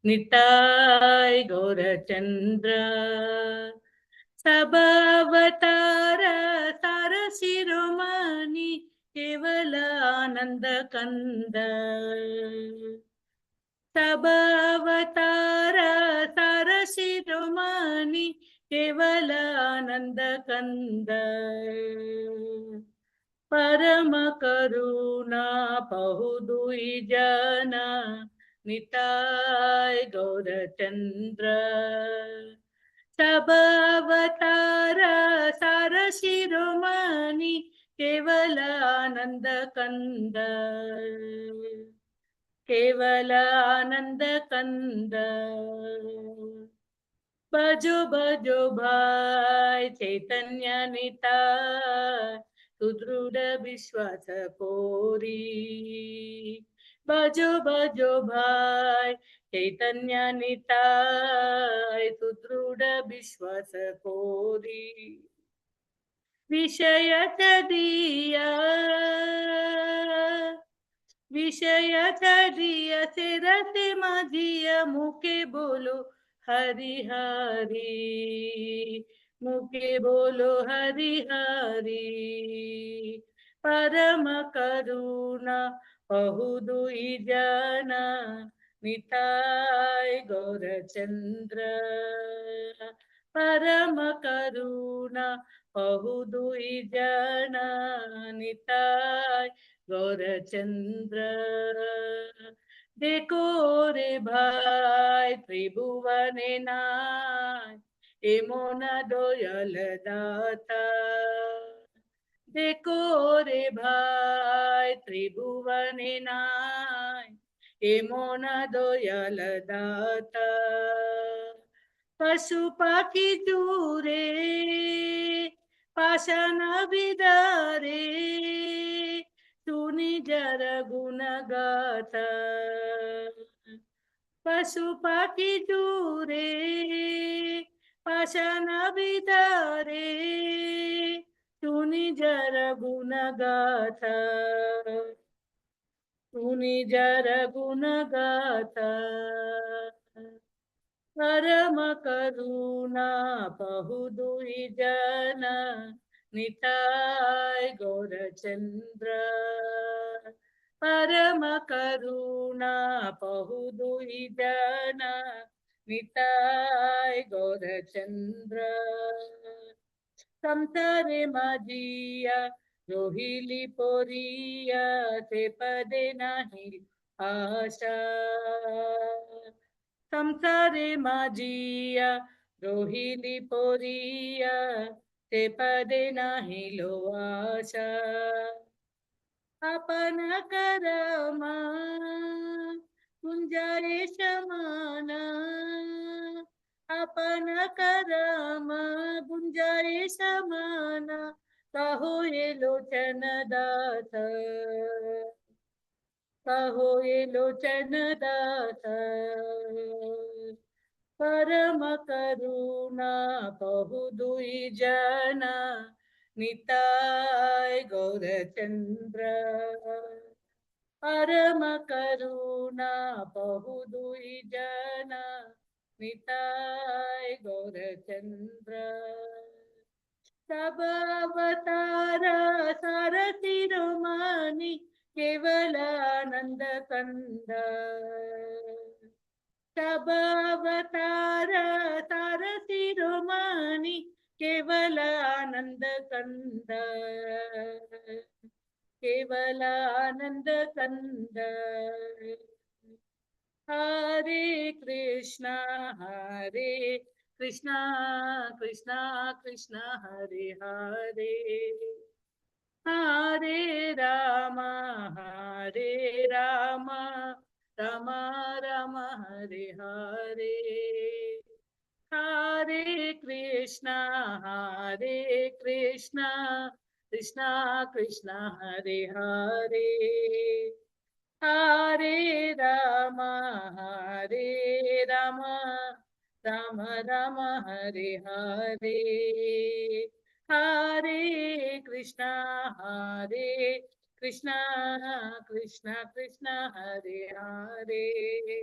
निताय गौरचंद्र सबावतार सार शिरोमणि केवल आनंद कंद सबावतार सार शिरोमणि केवल आनंद कंद परम करुणा बहुदुई जना निताय गौरचंद्र सबअवतार सार शिरोमणि केवल आनंद कंद केवल आनंद कंद बजो बजो भाई चैतन्य निताय सुदृढ़ विश्वास कोरी बजो बजो भाई चैतन्य निताय सुदृढ़ विश्वास कोरी विषय दिया विषय दिया से रते माझिया मुके बोलो हरि हरि मुके बोलो हरि हरि परम करुणा बहुदुई जना निताय गौरचंद्र परम करुणा बहुदुई जना निताय गौरचंद्र देखो रे भाई त्रिभुवने नाय एमोन दोयल दाता देखो रे भाई त्रिभुवने नाय एमोन दोयल दाता पशु पाखी दूरे पाषाण विदारे सुनी जर गुण गाथा पशु पाखी दूरे पाषाण विदारे सुनी जर गुण गाथा सुनी जर गुण गाथा परम करुणा बहुदुई जना निताय गौरचंद्र परम करुणा बहुदुई जना निताय गौरचंद्र संसारे माझिया रोहिली पोरिया ते पदे नाही आशा संसारे माझिया रोहिली पोरिया ते पदे नाही लो आशा आपण करमा गुंजारे समाना आपण करम गुंजारे समाना कहो ये लोचन दास कहो ये लोचन दास परम करुणा बहुदुई जना निताय गौरचंद्र परम करुणा बहुदुई जना निताय गौरचंद्र सब अवतार सार शिरोमणि केवल आनंद कंद सब अवतार सार शिरोमणि केवल आनंद कंद केवल आनंद कंद हरे Krishna Krishna Krishna Krishna Hare Hare Hare Ram Ram Ram Hare Hare Hare Krishna Krishna Krishna Hare Hare Hare Ram Ram Ram Hare Hare Hare Krishna Krishna Krishna Krishna Hare Hare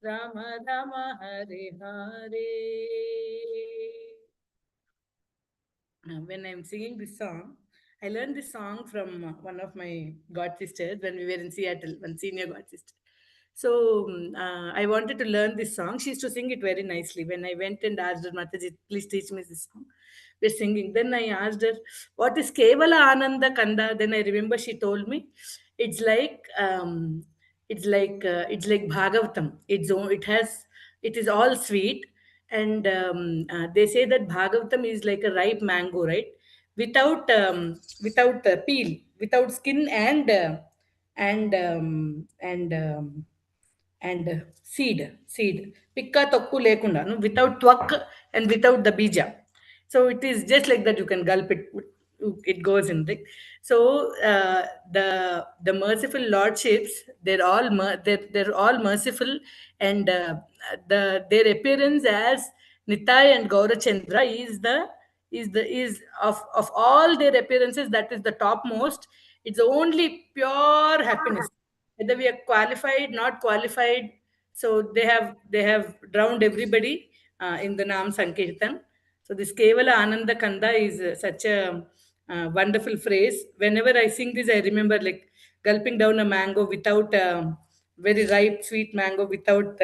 Rama Rama Hare Hare. When I'm singing this song, I learned this song from one of my god sisters when we were in Seattle, one senior god sister. So I wanted to learn this song. She used to sing it very nicely. When I went and asked her, Mataji, please teach me this song. We're singing. Then I asked her, what is Kevala Ananda Kanda? Then I remember she told me, it's like it's like Bhagavatam. It is all sweet, and they say that Bhagavatam is like a ripe mango, right? Without peel, without skin, and seed pikka tokku lekunda, no, without twak and without the bija. So it is just like that, you can gulp it, it goes in it. So the merciful lordships, they're all merciful, and their appearance as Nitai and Gaurachandra is of all their appearances, that is the topmost. It's only pure happiness, whether we are qualified, not qualified. So they have drowned everybody in the Nam Sankirtan. So this Kevala Ananda Kanda is such a wonderful phrase. Whenever I sing this, I remember like gulping down a mango without very ripe sweet mango, without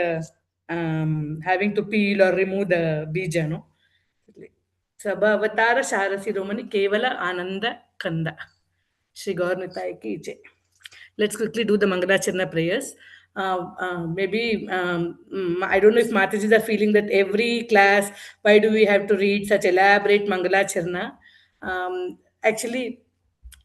having to peel or remove the bija, no. Sabha Avatara Sharasiromani Kevala Ananda Kanda. Shri Gaurnitai ki jai. Let's quickly do the Mangalacharna prayers. Maybe I don't know if Matajis are feeling that every class, why do we have to read such elaborate Mangalacharna? Actually,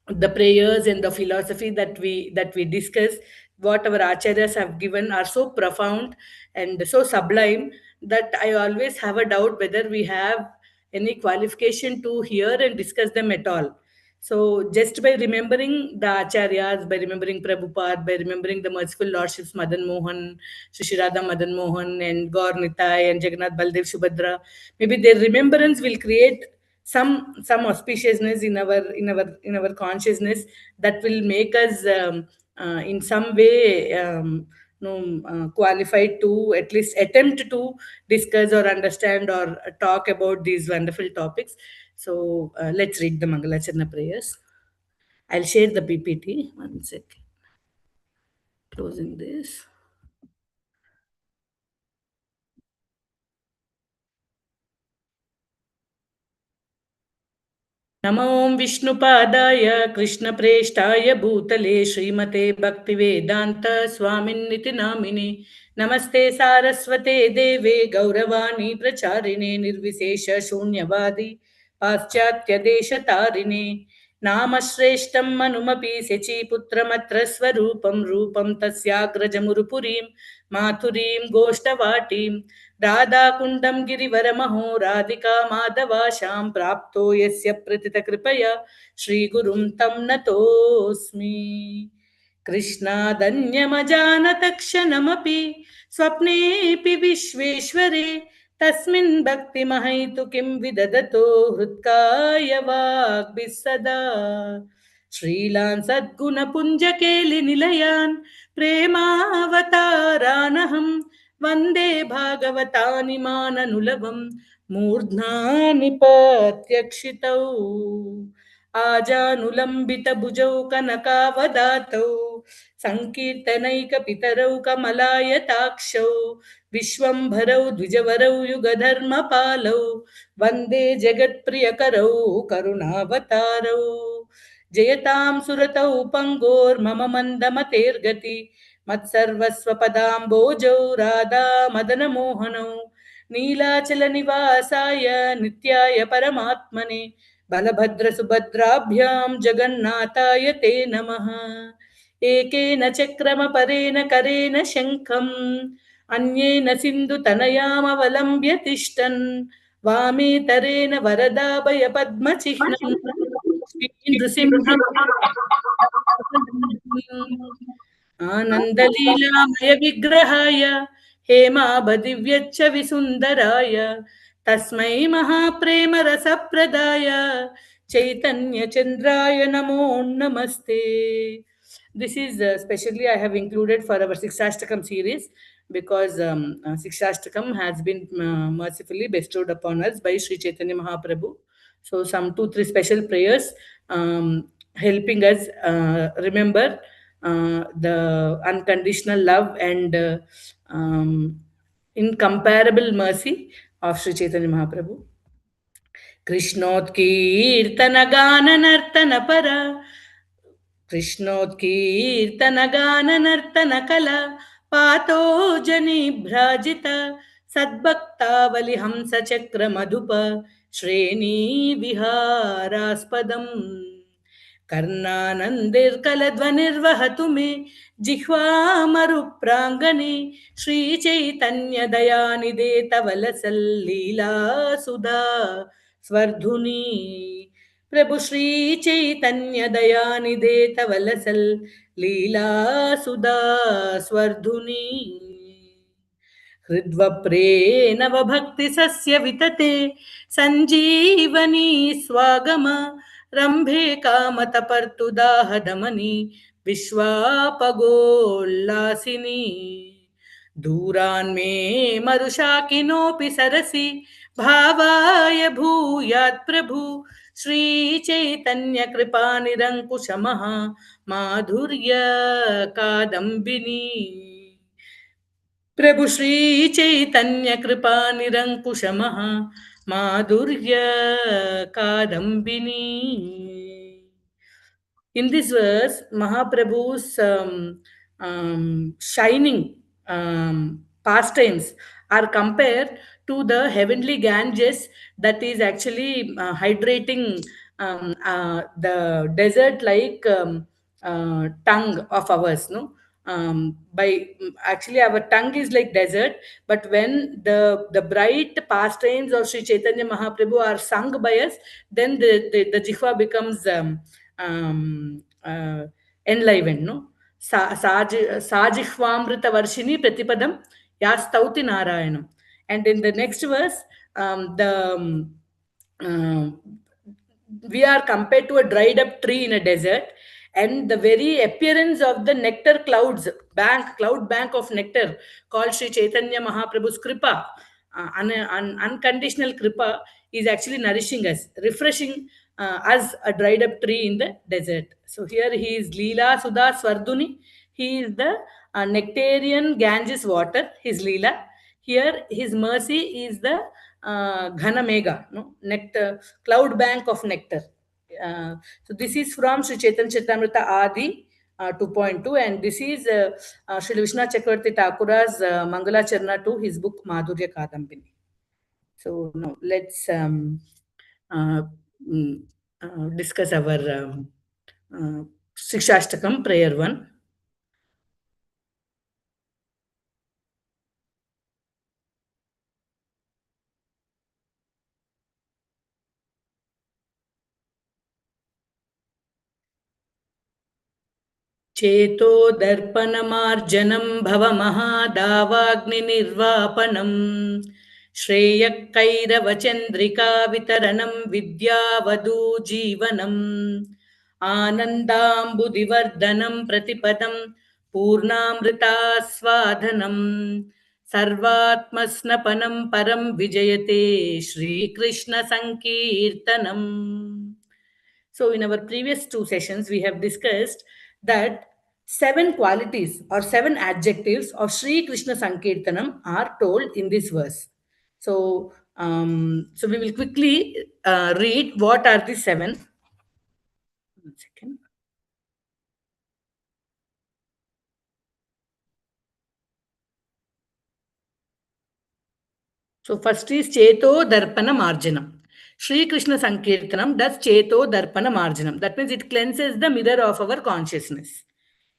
the prayers and the philosophy that we discuss, what our acharyas have given, are so profound and so sublime that I always have a doubt whether we have any qualification to hear and discuss them at all. So just by remembering the acharyas, by remembering Prabhupada, by remembering the merciful lordships Madan Mohan, Sri Radha Madan Mohan, and Gaur Nitai and Jagannath Baldev Subhadra, maybe their remembrance will create some auspiciousness in our consciousness, that will make us in some way qualified to at least attempt to discuss or understand or talk about these wonderful topics. So let's read the Mangalacharna prayers. I'll share the PPT. One second. Closing this. नमो विष्णुपादाय कृष्णप्रेष्ठाय भूतले श्रीमते भक्तिवेदान्त स्वामिन्निति नामिने नमस्ते सारस्वते देवे गौरवाणी प्रचारिणे निर्विशेष शून्यवादी पाश्चात्यदेशतारिणे नामश्रेष्ठं मनुमपि शचीपुत्रमत्र स्वरूपं रूपं तस्याग्रजमुरुपुरीं माथुरीं गोष्ठवाटीं राधाकुण्डं गिरिवरमहो राधिका माधवाशां प्राप्तो यस्य प्रतितकृपया श्रीगुरुं तं नतोऽस्मि। कृष्णादन्यमजानतक्षणमपि स्वप्नेऽपि विश्वेश्वरे तस्मिन् भक्तिमहैतुकीं विदधतो हृत्काय वाग्भिः सदा। श्रीलान् सद्गुणपुञ्जकेलिनिलयान् प्रेमावतारानहं वन्दे भागवतानि माननुलभं मूर्ध्नानि प्रत्यक्षितौ आजानुलम्बितभुजौ कनकावदातौ सङ्कीर्तनैकपितरौ कमलायताक्षौ विश्वम्भरौ द्विजवरौ युगधर्मपालौ वन्दे जगत्प्रियकरौ करुणावतारौ जयतां सुरतौ पङ्गोर्मम मन्दमतेर्गति मत्सर्वस्वपदाम्बोजौ राधा मदनमोहनौ नीलाचलनिवासाय नित्याय परमात्मने बलभद्रसुभद्राभ्यां जगन्नाथाय ते नमः। एकेन चक्रमपरेण करेण शङ्खम् अन्येन सिन्धुतनयामवलम्ब्य तिष्ठन् वामे तरेण वरदाभयपद्मचिह्नम् नृसिंहम् आनन्दलीलामय विग्रहाय हेमाभदिव्यच्च विसुन्दराय तस्मै महाप्रेमरसप्रदाय चैतन्यचन्द्राय नमो नमस्ते। This is specially I have included for our Siksastakam series because Siksastakam has been mercifully bestowed upon us by Sri Chaitanya Mahaprabhu. So some two, three special prayers helping us remember the unconditional love and incomparable mercy of Sri Chaitanya Mahaprabhu. कृष्णोत्कीर्तनगाननर्तनपरा कृष्णोत्कीर्तनगाननर्तनकला पातो जनिभ्राजित सद्भक्तावलि हंसचक्रमधुप श्रेणीविहारास्पदम् कर्णानन्दिर्कलध्वनिर्वहतु मे जिह्वामरुप्राङ्गणे श्रीचैतन्यदयानिधे तव लसल्लीलासुधा स्वर्धुनी प्रभु श्री चैतन्य दयानिधे तव लसल् लीला सुधा स्वर्धुनी हृद्वप्रे नवभक्ति सस्य वितते संजीवनी स्वागम रंभे कामतपर्तुदाह दमनी विश्वापगोल्लासिनी दूरान्मे मरुशाकिनोऽपि सरसि भावाय भूयात् प्रभु श्रीचैतन्य कृपानिरङ्कुशमः माधुर्य कादम्बिनी प्रभु श्रीचैतन्य कृपानिरङ्कुशमः माधुर्य Kadambini. In this verse, Mahaprabhu's shining pastimes are compared to the heavenly Ganges that is actually hydrating the desert like tongue of ours. No, by actually our tongue is like desert, but when the bright pastimes of Sri Chaitanya Mahaprabhu are sung by us, then the jihva becomes enlivened. No, sajihvamrita varshini pratipadam yastauti narayanam. And in the next verse, the we are compared to a dried up tree in a desert, and the very appearance of the nectar cloud bank of nectar called Sri Chaitanya Mahaprabhu's kripa, unconditional kripa, is actually nourishing us, refreshing us, a dried up tree in the desert. So here he is Leela Sudha Swarduni. He is the nectarian Ganges water, his Leela. Here his mercy is the Ghana Mega, no? Nectar, cloud bank of nectar. So this is from Sri Chaitanya Charitamrita Adi 2.2, and this is Sri Vishnu Chakravarti Thakura's Mangala Charna to his book Madhurya Kadambini. So now let's uh, mm, discuss our Sikshastakam prayer 1. चेतो दर्पणमार्जनं भवमहादावाग्निनिर्वापनं श्रेयःकैरवचन्द्रिका वितरणं विद्यावधूजीवनम् आनन्दाम्बुदिवर्धनं प्रतिपदं पूर्णामृतास्वादनं सर्वात्मस्नपनं परं विजयते श्रीकृष्णसङ्कीर्तनम्. So, in our previous two sessions, we have discussed that 7 qualities or 7 adjectives of Sri Krishna Sankirtanam are told in this verse. So, so we will quickly read what are the 7. 1 second. So, first is Cheto Darpana Marjanam. Sri Krishna Sankirtanam does Cheto Darpana Marjanam. That means it cleanses the mirror of our consciousness.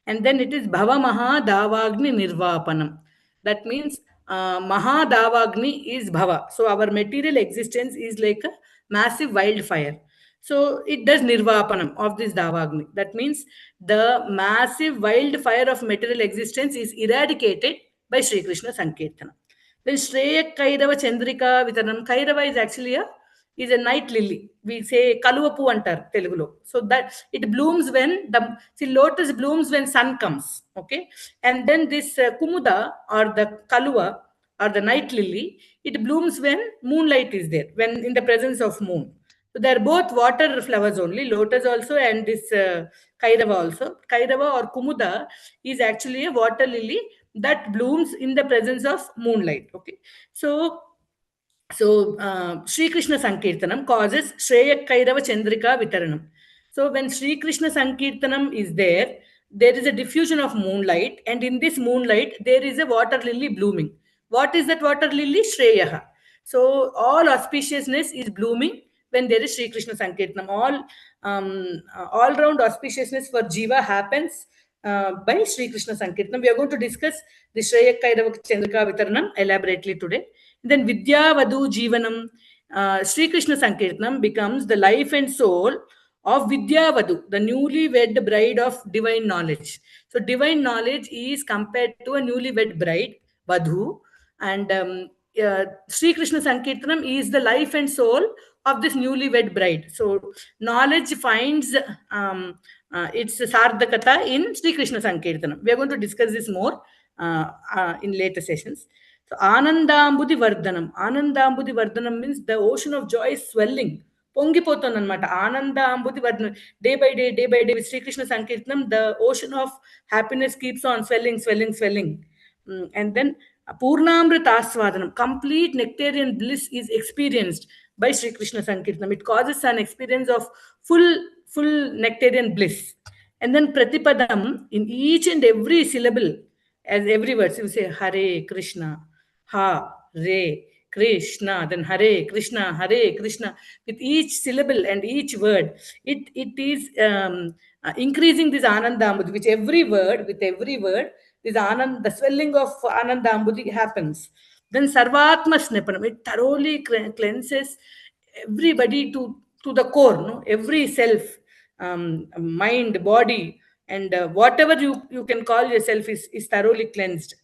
And then it is Bhava Maha Davagni Nirvapanam. That means Maha Davagni is Bhava. So our material existence is like a massive wildfire. So it does Nirvapanam of this Davagni. That means the massive wildfire of material existence is eradicated by Sri Krishna Sankirtana. Then Shreya Kairava Chandrika Vitaranam. Kairava is actually a is a night lily. We say kaluvapu antar Telugulo. So that it blooms when the see lotus blooms when sun comes. Okay, and then this kumuda or the kaluva or the night lily, it blooms when moonlight is there, when in the presence of moon. So they're both water flowers only, lotus also and this kairava also. Kairava or kumuda is actually a water lily that blooms in the presence of moonlight. Okay, so Sri Krishna Sankirtanam causes Shreya Kairava Chandrika Vitaranam. So when Sri Krishna Sankirtanam is there, there is a diffusion of moonlight, and in this moonlight, there is a water lily blooming. What is that water lily? Shreyaha. So all auspiciousness is blooming when there is Sri Krishna Sankirtanam. All round auspiciousness for Jiva happens by Sri Krishna Sankirtanam. We are going to discuss the Shreya Kairava Chandrika Vitaranam elaborately today. Then Vidya Vadu Jivanam, Sri Krishna Sankirtanam becomes the life and soul of Vidya Vadu, the newly wed bride of divine knowledge. So divine knowledge is compared to a newly wed bride, Vadhu, and Sri Krishna Sankirtanam is the life and soul of this newly wed bride. So knowledge finds its Sardakata in Sri Krishna Sankirtanam. We are going to discuss this more in later sessions. So Anandambudi Vardhanam. Anandambudi Vardhanam means the ocean of joy is swelling. పొంగిపోతుంది అనమాట ఆనంద అంబుది వర్ధన day by day with Srikrishna సంకీర్తనం the ocean of happiness keeps on swelling and then purnamrita aswadanam, complete nectarian bliss is experienced by Sri Krishna Sankirtanam. It causes an experience of full nectarian bliss. And then pratipadam, in each and every syllable, as every word, you say Hare Krishna, Ha Re Krishna, then Hare Krishna. With each syllable and each word, it is increasing this Anandambudhi. With every word, this Anand, the swelling of Anandambudhi happens. Then Sarvatma Snipanam, it thoroughly cleanses everybody to the core, no? Every self, mind, body, and whatever you can call yourself is thoroughly cleansed.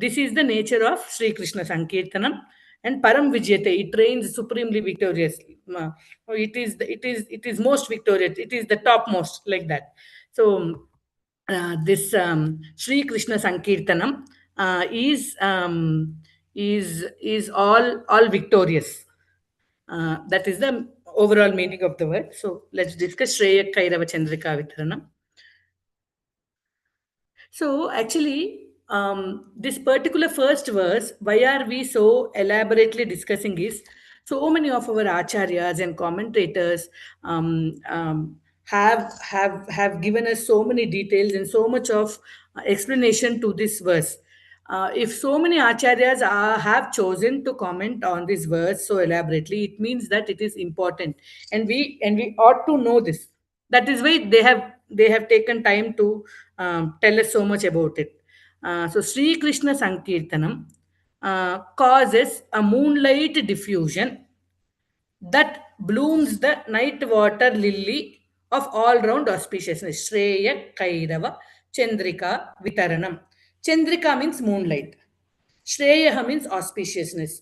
This is the nature of Sri Krishna Sankirtanam. And Param Vijayate, it reigns supremely victoriously. It is most victorious. It is the topmost, like that. So this Sri Krishna Sankirtanam is all victorious. That is the overall meaning of the word. So let's discuss Shreya Kairava Chandrika Vitaranam. So actually, this particular first verse, why are we so elaborately discussing is, so many of our acharyas and commentators have given us so many details and so much of explanation to this verse. If so many acharyas have chosen to comment on this verse so elaborately, it means that it is important, and we ought to know this. That is why they have taken time to tell us so much about it. So Sri Krishna Sankirtanam causes a moonlight diffusion that blooms the night water lily of all round auspiciousness. Shreya Kairava Chandrika Vitaranam. Chandrika means moonlight. Shreyaha means auspiciousness.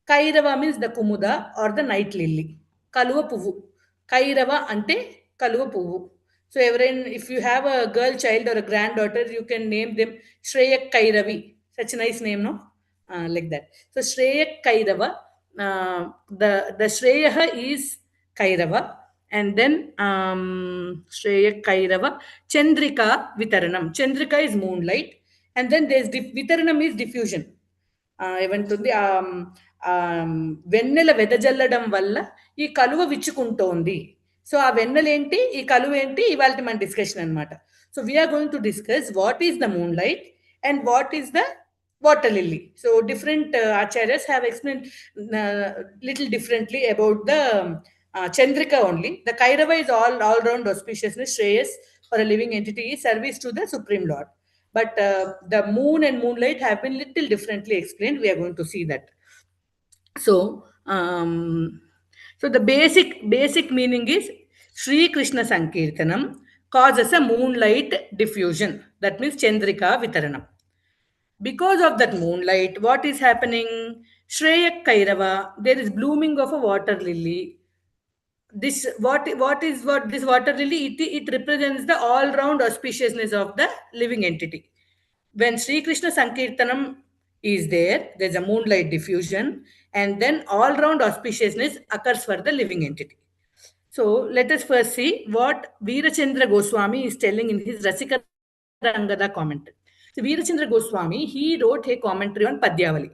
Kairava means the kumuda or the night lily. Kaluva puvu. Kairava ante kaluva puvu. So if you have a girl child or a granddaughter, you can name them Shreyak Kairavi. Such a nice name, no? Like that. So Shreyak Kairava. The Shreyaha is Kairava. And then Shreyak Kairava. Chandrika Vitaranam. Chandrika is moonlight. And then there's Vitaranam is diffusion. ఏమంటుంది వెన్నెల వెదజల్లడం వల్ల ఈ కలువ విచ్చుకుంటోంది. So ఆ వెన్నెలేంటి, ఈ కలువ ఏంటి, ఇవాళ మన డిస్కషన్ అనమాట. So we are going to discuss what is the moonlight and what is the water lily. So different acharyas have explained little differently about the Chandrika only. The Kairava is all round auspiciousness, Shreyas for a living entity, is service to the Supreme Lord. But the moon and moonlight have been little differently explained. We are going to see that. So, so the basic meaning is Sri Krishna Sankirtanam causes a moonlight diffusion. That means Chandrika Vitaranam. Because of that moonlight, what is happening? Shreyak Kairava, there is blooming of a water lily. This what this water lily, it represents the all round auspiciousness of the living entity. When Sri Krishna Sankirtanam is there, there's a moonlight diffusion, and then all round auspiciousness occurs for the living entity. So let us first see what Veerachandra Goswami is telling in his Rasika Rangada commentary. So Veerachandra Goswami, he wrote a commentary on Padyavali.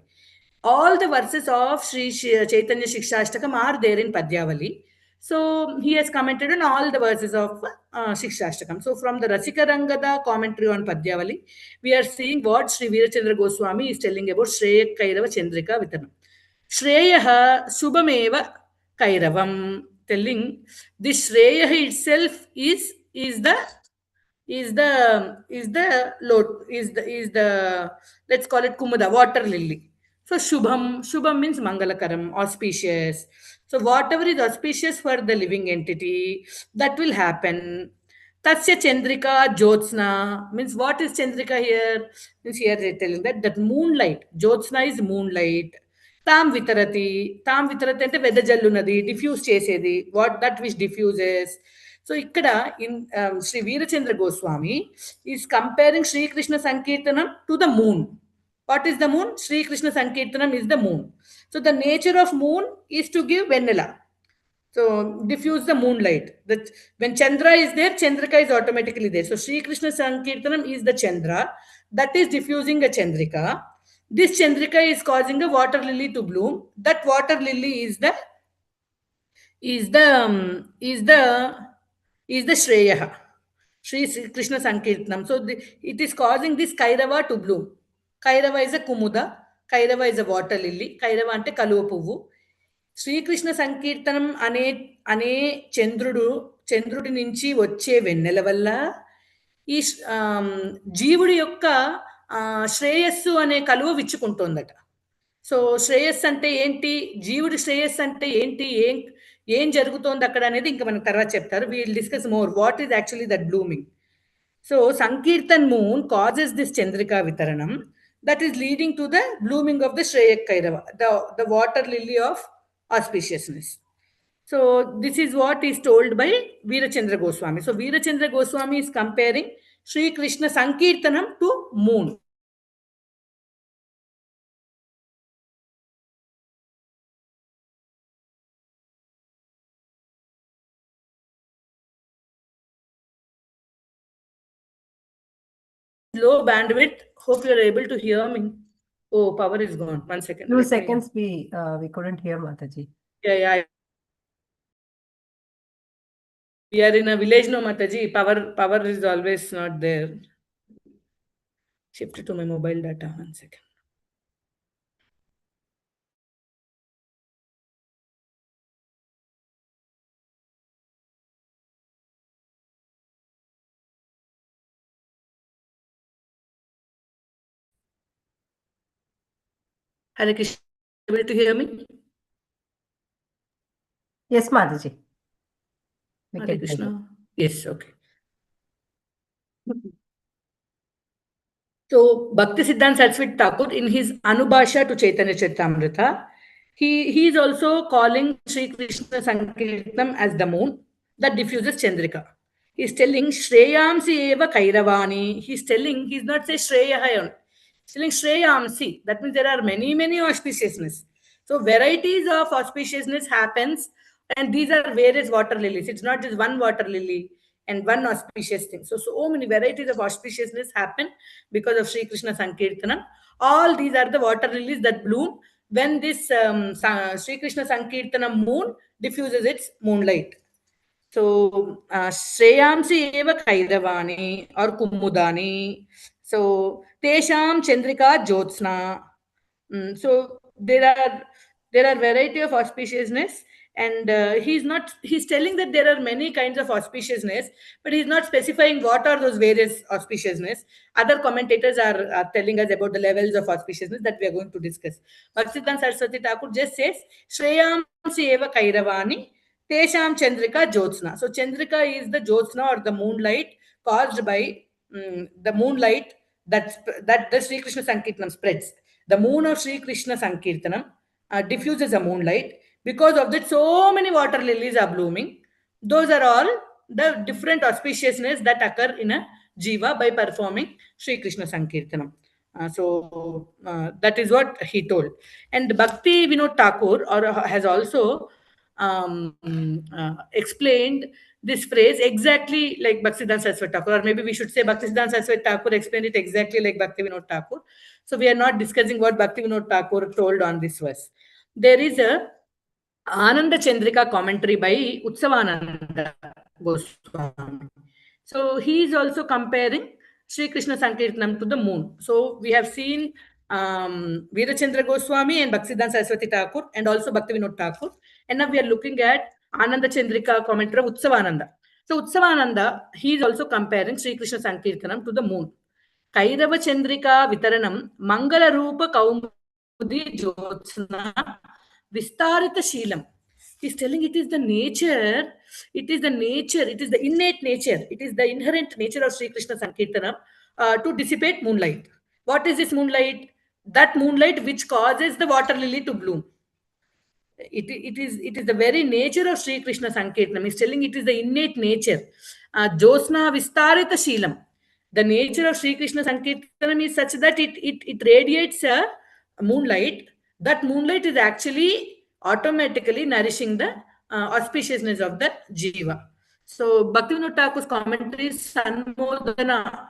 All the verses of Chaitanya Siksastakam are there in Padyavali. So he has commented on all the verses of Siksastakam. So from the Rasika Rangada commentary on Padyavali, we are seeing what Sri Veerachandra Goswami is telling about Shreyak Kairava Chandrika Vitanam. Shreyaha Subhameva Kairavam, telling this Shreya itself is the let's call it Kumuda, water lily. So Shubham means Mangalakaram, auspicious. So whatever is auspicious for the living entity, that will happen. Tasya Chandrika Jyotsna means what is Chandrika here? Means here they're telling that moonlight. Jyotsna is moonlight. తాం వితరతి అంటే వెదజల్లునది, diffuse చేసేది, what that which diffuses. So ఇక్కడ in Sri Virachandra Goswami is comparing Srikrishna సంకీర్తనం to the moon. What is the moon? Srikrishna సంకీర్తనం is the moon. So the nature of moon is to give vanilla. So diffuse the moonlight. That when Chandra is there, Chandrika is automatically there. So Sri Krishna Sankirtanam is the Chandra that is diffusing a Chandrika. This Chandrika is causing a water lily to bloom. That water lily is the Shreya, Sri Krishna Sankirtanam. So it is causing this Kairava to bloom. Kairava is a Kumuda. Kairava is a water lily. Kairava ante Kaluva Puvu. Srikrishna సంకీర్తనం అనే చంద్రుడి నుంచి వచ్చే వెన్నెల వల్ల ఈ జీవుడి యొక్క శ్రేయస్సు అనే కలువ విచ్చుకుంటోందట. సో శ్రేయస్సు అంటే ఏంటి, జీవుడి శ్రేయస్సు అంటే ఏంటి, ఏం జరుగుతోంది అక్కడ అనేది ఇంకా మనకు తర్వాత చెప్తారు. We'll discuss more what is actually that blooming. So సంకీర్తన్ మూన్ కాజెస్ దిస్ చంద్రికా వితరణం that is leading to the blooming of the Shreyak Kairava, the water lily of auspiciousness. So this is what is told by Veerachandra Goswami. So Veerachandra Goswami is comparing Sri Krishna Sankirtanam to moon. Low bandwidth. Hope you are able to hear me. Oh, power is gone. 1 second. 2 seconds we couldn't hear Mataji. Yeah. We are in a village, no Mataji. Power is always not there. Shift to my mobile data. 1 second. Hare Krishna, able to hear me? Yes, Mataji. Hare Krishna. Yes, okay. So Bhakti Siddhanta Saraswati Thakur in his Anubhasha to Chaitanya Charitamrita, he is also calling Sri Krishna Sankirtanam as the moon that diffuses Chandrika. He is telling Shreyamsi eva Kairavani. He is telling, he is not saying Shreyahayan. He is telling Shreyamsi. That means there are many auspiciousness. So varieties of auspiciousness happens, and these are various water lilies. It's not just one water lily and one auspicious thing. So many varieties of auspiciousness happen because of Sri Krishna Sankirtanam. All these are the water lilies that bloom when this Sri Krishna Sankirtanam moon diffuses its moonlight. So Shreyamsi eva Kairavani or Kumudani. So Tesham Chandrika Jyotsna. So there are variety of auspiciousness, and he's telling that there are many kinds of auspiciousness, but he's not specifying what are those various auspiciousness. Other commentators are telling us about the levels of auspiciousness that we are going to discuss. Bhaktisiddhanta Saraswati Thakur just says Shreyamsi eva Kairavani Tesham Chandrika Jyotsna. So Chandrika is the Jyotsna or the moonlight caused by the moonlight that the Sri Krishna Sankirtanam spreads. The moon of Sri Krishna Sankirtanam diffuses a moonlight. Because of that, so many water lilies are blooming. Those are all the different auspiciousness that occur in a jiva by performing Sri Krishna Sankirtanam. That is what he told. And Bhakti Vinod Thakur has also explained this phrase exactly like Bhaktisiddhanta Saraswati Thakur, or maybe we should say Bhaktisiddhanta Saraswati Thakur explained it exactly like Bhakti Vinod Thakur. So we are not discussing what Bhakti Vinod Thakur told on this verse. There is a Ananda Chandrika commentary by Utsavananda Goswami. So he is also comparing Sri Krishna Sankirtanam to the moon. So we have seen Veerachandra Goswami and Bhaktisiddhanta Saraswati Thakur and also Bhakti Vinod Thakur. And now we are looking at Ananda Chandrika commentary of Utsavananda. So Utsavananda, he is also comparing Sri Krishna Sankirtanam to the moon. Kairava Chandrika Vitaranam Mangala Rupa Kaumudi Jyotsna Vistarita Sheelam. He's telling it is the nature, it is the innate nature, it is the inherent nature of Sri Krishna Sankirtanam to dissipate moonlight. What is this moonlight? That moonlight which causes the water lily to bloom. It is the very nature of Sri Krishna Sankirtanam. He's telling it is the innate nature. Josna Vistarita Sheelam. The nature of Sri Krishna Sankirtanam is such that it radiates a moonlight. That moonlight is actually automatically nourishing the auspiciousness of the jiva. So Bhaktivinoda Thakur's commentary is Sanmodana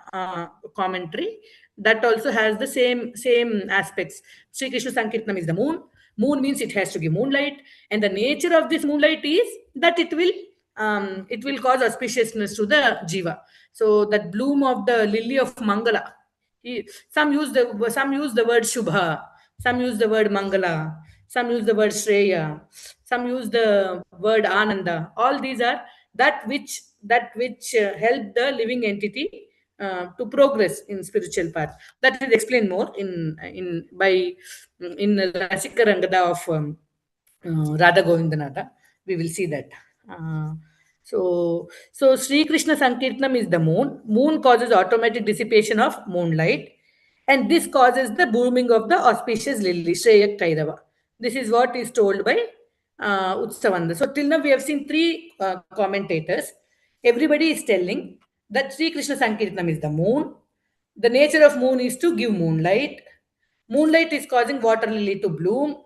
commentary that also has the same aspects. Sri Krishna Sankirtanam is the moon. Moon means it has to give moonlight, and the nature of this moonlight is that it will cause auspiciousness to the jiva. So that bloom of the lily of Mangala. Some use the word Shubha, some use the word Mangala, some use the word Shreya, some use the word Ananda. All these are that which help the living entity to progress in spiritual path. That is explained more in Rasika Rangada of Radha Govindanatha. We will see that. Uh, so Sri Krishna Sankirtanam is the moon. Moon causes automatic dissipation of moonlight, and this causes the blooming of the auspicious lily, Shreyak Kairava. This is what is told by Utsavanda. So till now we have seen three commentators. Everybody is telling that Sri Krishna Sankirtanam is the moon. The nature of moon is to give moonlight. Moonlight is causing water lily to bloom.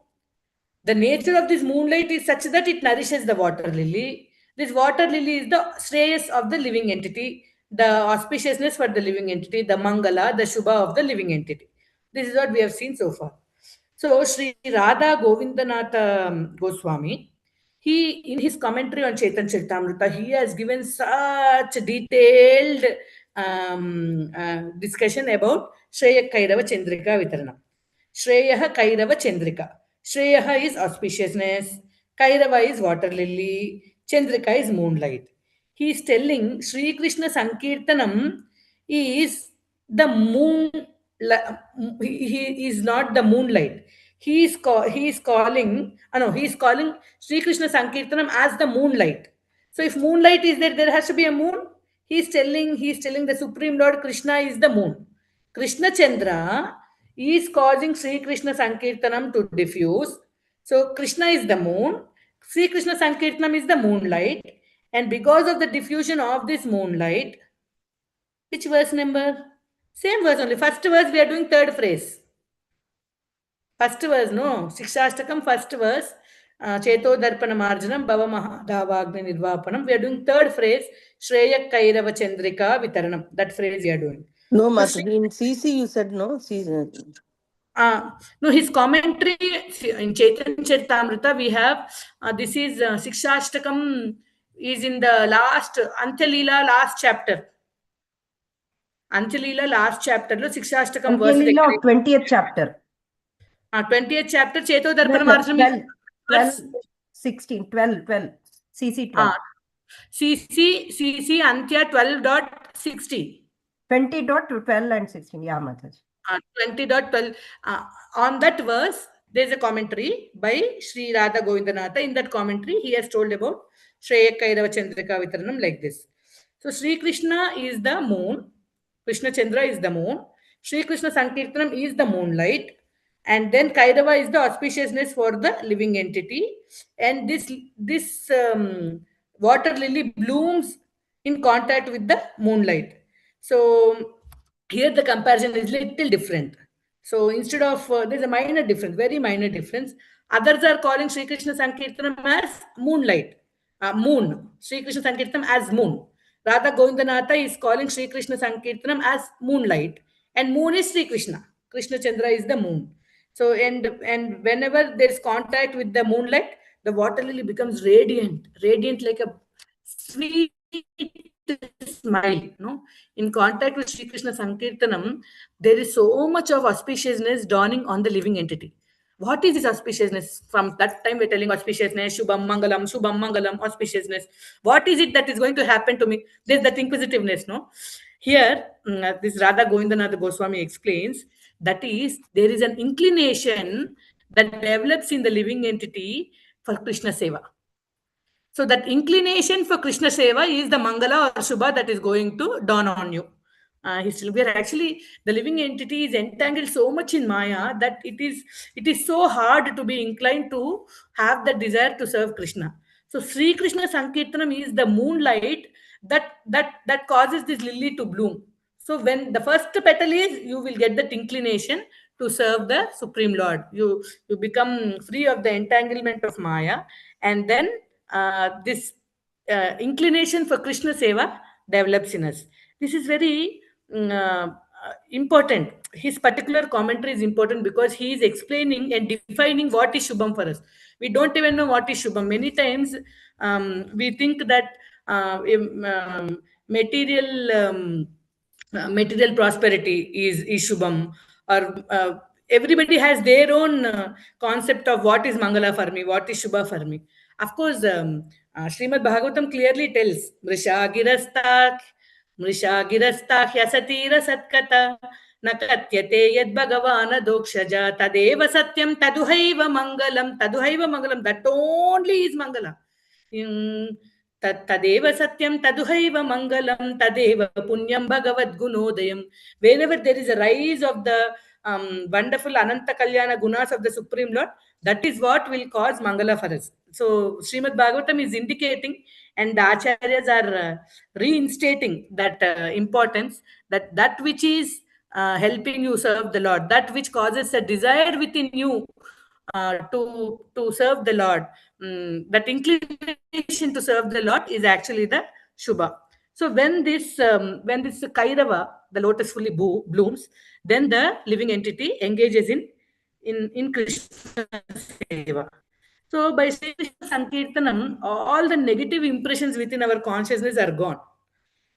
The nature of this moonlight is such that it nourishes the water lily. This water lily is the shreyas of the living entity, the auspiciousness for the living entity, the mangala, the shubha of the living entity. This is what we have seen so far. So Sri Radha Govindanatha Goswami, he in his commentary on Chaitanya Charitamrita, he has given such detailed discussion about Shreya Kairava Chandrika Vitaranam. Shreya Kairava Chandrika. Shreya is auspiciousness, Kairava is water lily, Chandrika is moonlight. He is telling Sri Krishna Sankirtanam is the moon. He is not the moonlight. He is calling. No, he is calling Sri Krishna Sankirtanam as the moonlight. So if moonlight is there, there has to be a moon. He is telling the Supreme Lord Krishna is the moon. Krishna Chandra is causing Sri Krishna Sankirtanam to diffuse. So Krishna is the moon. Sri Krishna Sankirtanam is the moonlight. And because of the diffusion of this moonlight, which verse number? Same verse only. First verse, we are doing third phrase. First verse, no. Siksastakam, first verse. Cheto Darpana Marjanam, Bhava Mahadavagni Nirvapanam. We are doing third phrase. Shreya Kairava Chandrika Vitaranam. That phrase we are doing. No, Mataji, in CC you said no. No, his commentary in Chaitanya Charitamrita, we have this is Siksastakam is in the last Antyalila last chapter. Antyalila last chapter lo Siksastakam verse. Antyalila of 20th chapter. 20th chapter Cheto Darpana Marjanam. 12, 16, 12, 12. CC 12. CC Antya 12.60. 20.12 and 16. Yeah, Mataji. 20.12. On that verse, there is a commentary by Sri Radha Govindanatha. In that commentary, he has told about Shreya Kairava Chandrika Vitaranam like this. So Sri Krishna is the moon. Krishna Chandra is the moon. Sri Krishna Sankirtanam is the moonlight. And then Kairava is the auspiciousness for the living entity. And this water lily blooms in contact with the moonlight. So here the comparison is little different. So instead of there's a minor difference, very minor difference. Others are calling Sri Krishna Sankirtanam as moonlight, moon. Sri Krishna Sankirtanam as moon. Radha Govindanatha is calling Sri Krishna Sankirtanam as moonlight, and moon is Sri Krishna. Krishna Chandra is the moon. So and whenever there's contact with the moonlight, the water lily becomes radiant, radiant like a sweet smile. No, in contact with Sri Krishna Sankirtanam, there is so much of auspiciousness dawning on the living entity. What is this auspiciousness? From that time, we're telling auspiciousness, Shubham Mangalam, auspiciousness. What is it that is going to happen to me? There's that inquisitiveness, no? Here, this Radha Govindanath Goswami explains that is, there is an inclination that develops in the living entity for Krishna Seva. So that inclination for Krishna Seva is the Mangala or Shubha that is going to dawn on you. We are actually, the living entity is entangled so much in Maya that it is so hard to be inclined to have the desire to serve Krishna. So Sri Krishna Sankirtanam is the moonlight that causes this lily to bloom. So when the first petal is, you will get that inclination to serve the Supreme Lord. You become free of the entanglement of Maya, and then this inclination for Krishna Seva develops in us. This is very important. His particular commentary is important because he is explaining and defining what is Shubham for us. We don't even know what is Shubham. Many times we think that material material prosperity is Shubham, or everybody has their own concept of what is Mangala for me, what is Shubha for me. Of course, Srimad Bhagavatam clearly tells Mrisha Girastha Hyasatira Satkata Nakatyate Yad Bhagavana Dokshaja Tadeva Satyam Taduhaiva Mangalam, that only is Mangala. Tadeva satyam taduhaiva mangalam tadeva punyam bhagavad gunodayam. Whenever there is a rise of the wonderful Ananta Kalyana gunas of the Supreme Lord, that is what will cause Mangala for us. So Srimad Bhagavatam is indicating, and the Acharyas are reinstating that importance, that which is helping you serve the Lord, that which causes a desire within you to serve the Lord. That inclination to serve the Lord is actually the Shubha. So when this Kairava, the lotus fully blooms, then the living entity engages in Krishna Seva. So by Sri Krishna Sankirtanam, all the negative impressions within our consciousness are gone.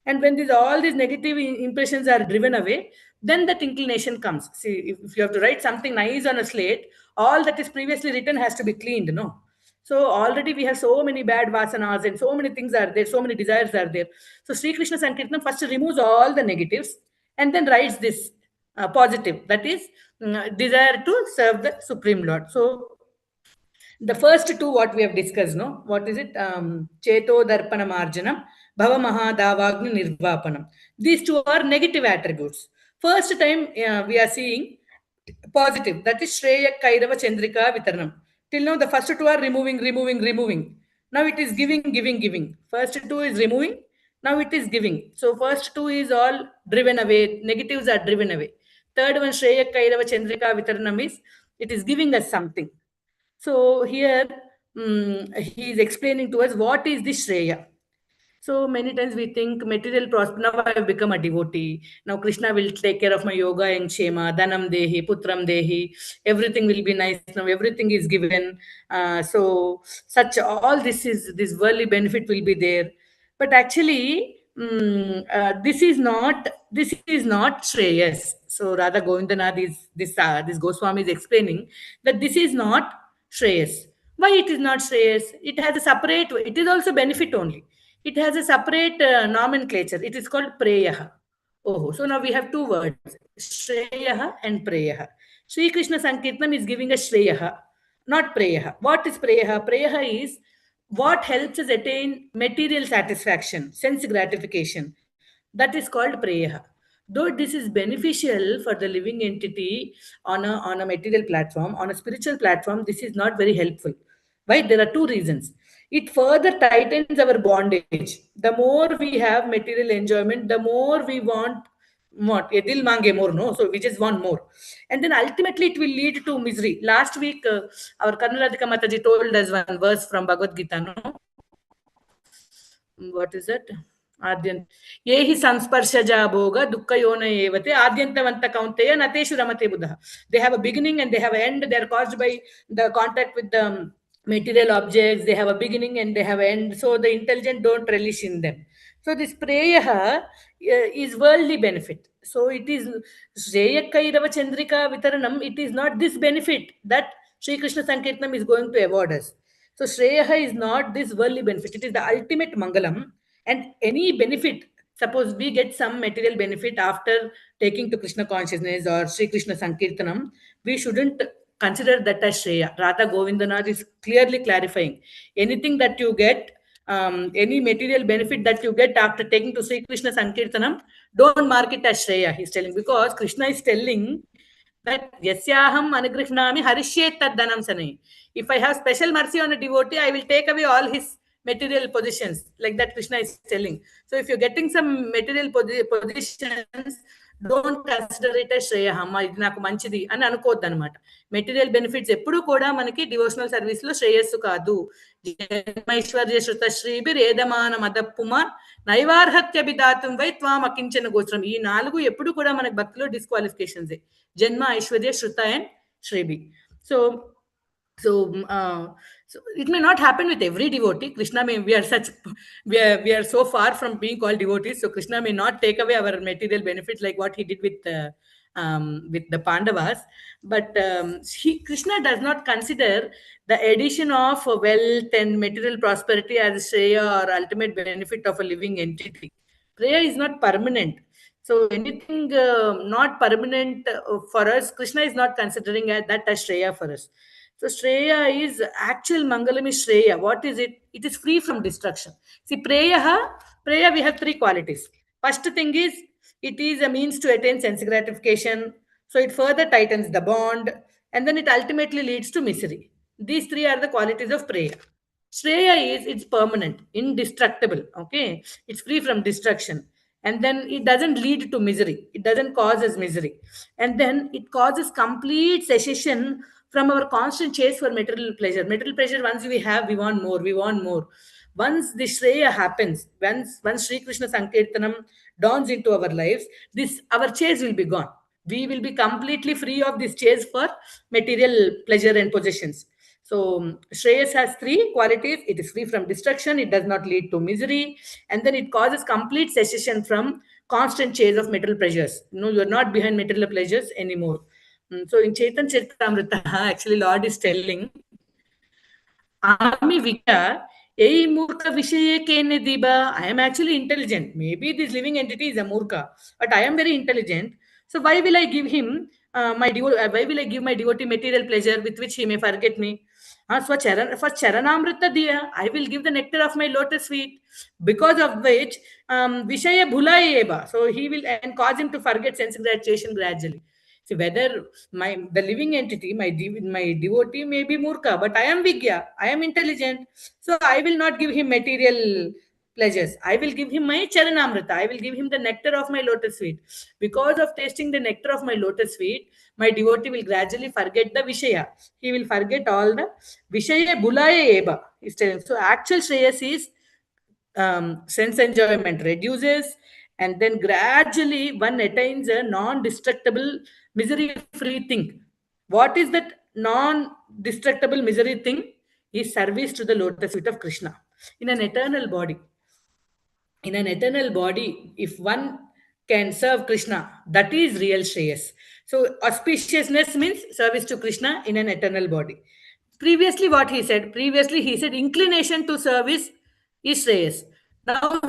And when all these negative impressions are driven away, then that inclination comes. See, if you have to write something nice on a slate, all that is previously written has to be cleaned, no? So already we have so many bad vasanas and so many things are there, so many desires are there. So Sri Krishna Sankirtanam first removes all the negatives and then writes this positive, that is desire to serve the Supreme Lord. So the first two what we have discussed, no, what is it? Cheto darpana marjanam, bhava mahadavagni nirvapanam. These two are negative attributes. First time we are seeing positive, that is Shreya Kairava Chandrika Vitaranam. Till now the first two are removing. Now it is giving. First two is removing, now it is giving. So first two is all driven away, negatives are driven away. Third one, Shreya Kairava Chandrika Vitaranam, is it is giving us something. So here he is explaining to us what is this Shreya. So many times we think material prosperity. Now I have become a devotee. Now Krishna will take care of my yoga and Shema, Dhanam Dehi, Putram Dehi. Everything will be nice. Now everything is given. So such all this worldly benefit will be there. But actually, this is not Shreyas. So Radha Govindanath is this Goswami is explaining that this is not Shreyas. Why it is not Shreyas? It has a separate. It is also benefit only. It has a separate nomenclature. It is called Preyaha. Oh, so now we have two words, Shreyaha and Preyaha. Sri Krishna Sankirtanam is giving a Shreyaha, not Preyaha. What is Preyaha? Preyaha is what helps us attain material satisfaction, sense gratification. That is called Preyaha. Though this is beneficial for the living entity on a material platform, on a spiritual platform, this is not very helpful. Why? There are two reasons. It further tightens our bondage. The more we have material enjoyment, the more we want what? Ye dil mange more, no? So we just want more. And then ultimately it will lead to misery. Last week, our Karnaladika Mataji told us one verse from Bhagavad Gita, no? What is that? Adyant. Yehi sansparshaja bhoga dukkha yona evate adyantavanta kaunteya nateshu ramate buddha. They have a beginning and they have an end. They are caused by the contact with the material objects. They have a beginning and they have an end. So the intelligent don't relish in them. So this prayer is worldly benefit. So it is Shreyakairava Chandrika Vitaranam. It is not this benefit that Sri Krishna Sankirtanam is going to award us. So Shreya is not this worldly benefit. It is the ultimate Mangalam. And any benefit, suppose we get some material benefit after taking to Krishna consciousness or Sri Krishna Sankirtanam, we shouldn't consider that as Shreya. Radha Govindanath is clearly clarifying. Anything that you get, any material benefit that you get after taking to Sri Krishna Sankirtanam, don't mark it as Shreya, he's telling. Because Krishna is telling that yasyaham anugrihnami harishyet taddanam sanai. If I have special mercy on a devotee, I will take away all his material positions. Like that Krishna is telling. So if you're getting some material positions, don't consider it as Shreya. Amma ఇది నాకు మంచిది అని అనుకోవద్దు అనమాట. Material benefits ఎప్పుడు కూడా మనకి devotional service లో శ్రేయస్సు కాదు. జన్మైశ్వర్య శృత శ్రీభిర్ ఏదమాన మదప్పుమాన్ నైవార్హత్యభిదాతం వై త్వాం అకించన గోచరం. ఈ 4 ఎప్పుడు కూడా మనకి భక్తిలో disqualifications. Janma, Aishwarya, Shruta, and Shrebi. So it may not happen with every devotee. Krishna may, we are so far from being called devotees. So Krishna may not take away our material benefits like what he did with the Pandavas. But Krishna does not consider the addition of wealth and material prosperity as Shreya or ultimate benefit of a living entity. Prayer is not permanent. So anything not permanent for us, Krishna is not considering that as Shreya for us. So Shreya is actual Mangalam is Shreya. What is it? It is free from destruction. See, prayer we have 3 qualities. First thing is, it is a means to attain sense gratification. So it further tightens the bond and then it ultimately leads to misery. These 3 are the qualities of prayer. Shreya is, it's permanent, indestructible. Okay. It's free from destruction. And then it doesn't lead to misery. It doesn't cause us misery. And then it causes complete cessation from our constant chase for material pleasure. Material pleasure, once we have, we want more, we want more. Once the Shreya happens, once Sri Krishna Sankirtanam dawns into our lives, our chase will be gone. We will be completely free of this chase for material pleasure and possessions. So Shreyas has 3 qualities. It is free from destruction. It does not lead to misery. And then it causes complete cessation from constant chase of material pleasures. You're not behind material pleasures anymore. So in Chaitanya Charitamrita, actually Lord is telling, Ami Vika, Ei Murka Vishaye Kene Diba. I am actually intelligent. Maybe this living entity is a Murka, but I am very intelligent. So why will I give him why will I give my devotee material pleasure with which he may forget me? For Charanamrita Diya, I will give the nectar of my lotus feet, because of which Vishaya Bhulaye. So he will and cause him to forget sense gratification gradually. See, whether the living entity, my devotee may be Murka, but I am Vigya, I am intelligent. So I will not give him material pleasures. I will give him my Charanamrita. I will give him the nectar of my lotus feet. Because of tasting the nectar of my lotus feet, my devotee will gradually forget the Vishaya. He will forget all the Vishaya Bulaya Eba. So actual Shreyas is sense enjoyment reduces, and then gradually one attains a non-destructible misery-free thing. What is that non-destructible misery thing? Is service to the lotus feet of Krishna in an eternal body. In an eternal body, if one can serve Krishna, that is real Shreyas. So auspiciousness means service to Krishna in an eternal body. Previously, what he said? Previously, he said inclination to service is Shreyas. Now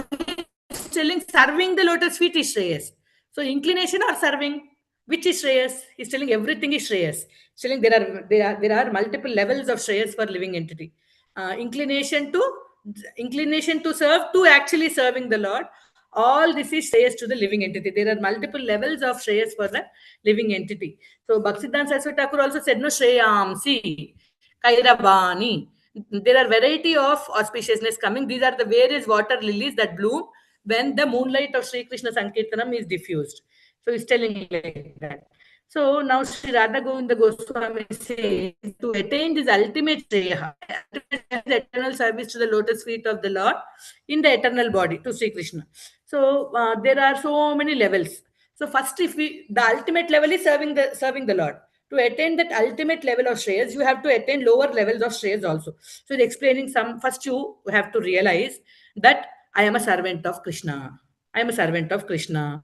he's telling serving the lotus feet is Shreyas. So inclination or serving, which is Shreyas? He's telling everything is Shreyas. He's telling there are multiple levels of Shreyas for living entity. Inclination to serve, to actually serving the Lord, All this is Shreyas to the living entity. There are multiple levels of Shreyas for the living entity. So Bhaktisiddhanta Saraswati Thakur also said, no, Shreyamsi, Kairavani. There are variety of auspiciousness coming. These are the various water lilies that bloom when the moonlight of Sri Krishna Sankirtanam is diffused. So he's telling like that. So now Sri Radha Govinda Goswami says to attain this ultimate Shreya, eternal service to the lotus feet of the Lord in the eternal body to Sri Krishna. So there are so many levels. So first, if we the ultimate level is serving the Lord. To attain that ultimate level of Shreyas, you have to attain lower levels of Shreyas also. So it's explaining some. First, you have to realize that I am a servant of Krishna. I am a servant of Krishna.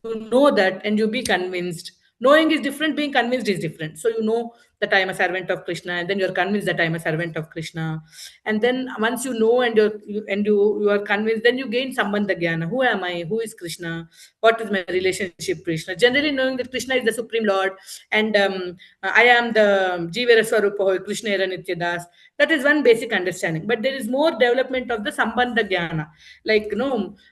You know that and you be convinced. Knowing is different, being convinced is different. So you know that I am a servant of Krishna, and then you're convinced that I am a servant of Krishna. And then once you know and you are convinced, then you gain sambandha jnana. Who am I? Who is Krishna? What is my relationship with Krishna? Generally knowing that Krishna is the Supreme Lord, and I am the Jivera Swarupa, Krishna Era Nityadas. That is one basic understanding. But there is more development of the sambandha jnana, like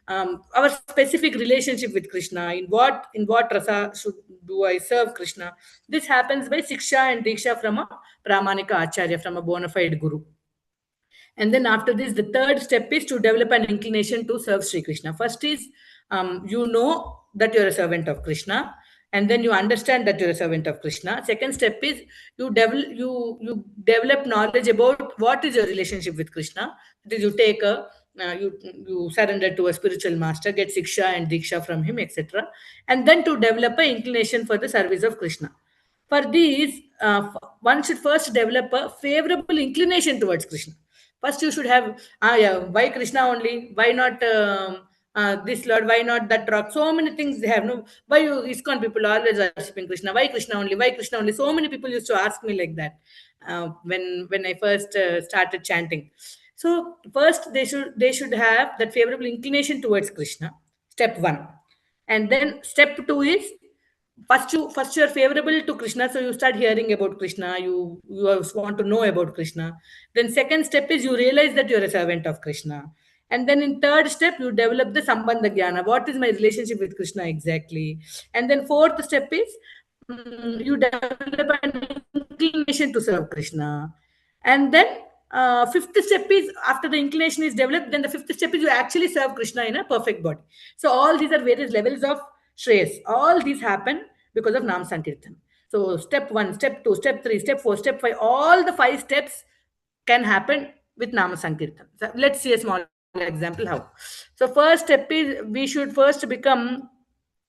our specific relationship with Krishna. In what rasa should do I serve Krishna? This happens by Siksha and Diksha from a Pramanika Acharya, from a bona fide Guru. And then after this, the third step is to develop an inclination to serve Sri Krishna. First is you know that you're a servant of Krishna, and then you understand that you're a servant of Krishna. Second step is you develop knowledge about what is your relationship with Krishna. That is, you take a you surrender to a spiritual master, get Siksha and Diksha from him, etc. And then to develop an inclination for the service of Krishna. For these, one should first develop a favorable inclination towards Krishna. First, you should have, yeah, why Krishna only? Why not this Lord? Why not that rock? So many things they have. No, why you ISKCON people are always worshipping Krishna? Why Krishna only? Why Krishna only? So many people used to ask me like that when I first started chanting. So first, they should have that favorable inclination towards Krishna. Step one, and then step two is first you're favorable to Krishna, so you start hearing about Krishna, you also want to know about Krishna. Then second step is you realize that you're a servant of Krishna. And then in third step you develop the sambandha jnana. What is my relationship with Krishna exactly? And then fourth step is you develop an inclination to serve Krishna. And then fifth step is, after the inclination is developed, then the fifth step is you actually serve Krishna in a perfect body. So all these are various levels of Shreyas. All these happen because of Nam Sankirtan. So step 1, step 2, step 3, step 4, step 5, all the 5 steps can happen with Nama Sankirtan. So let's see a small example how. So first step is we should first become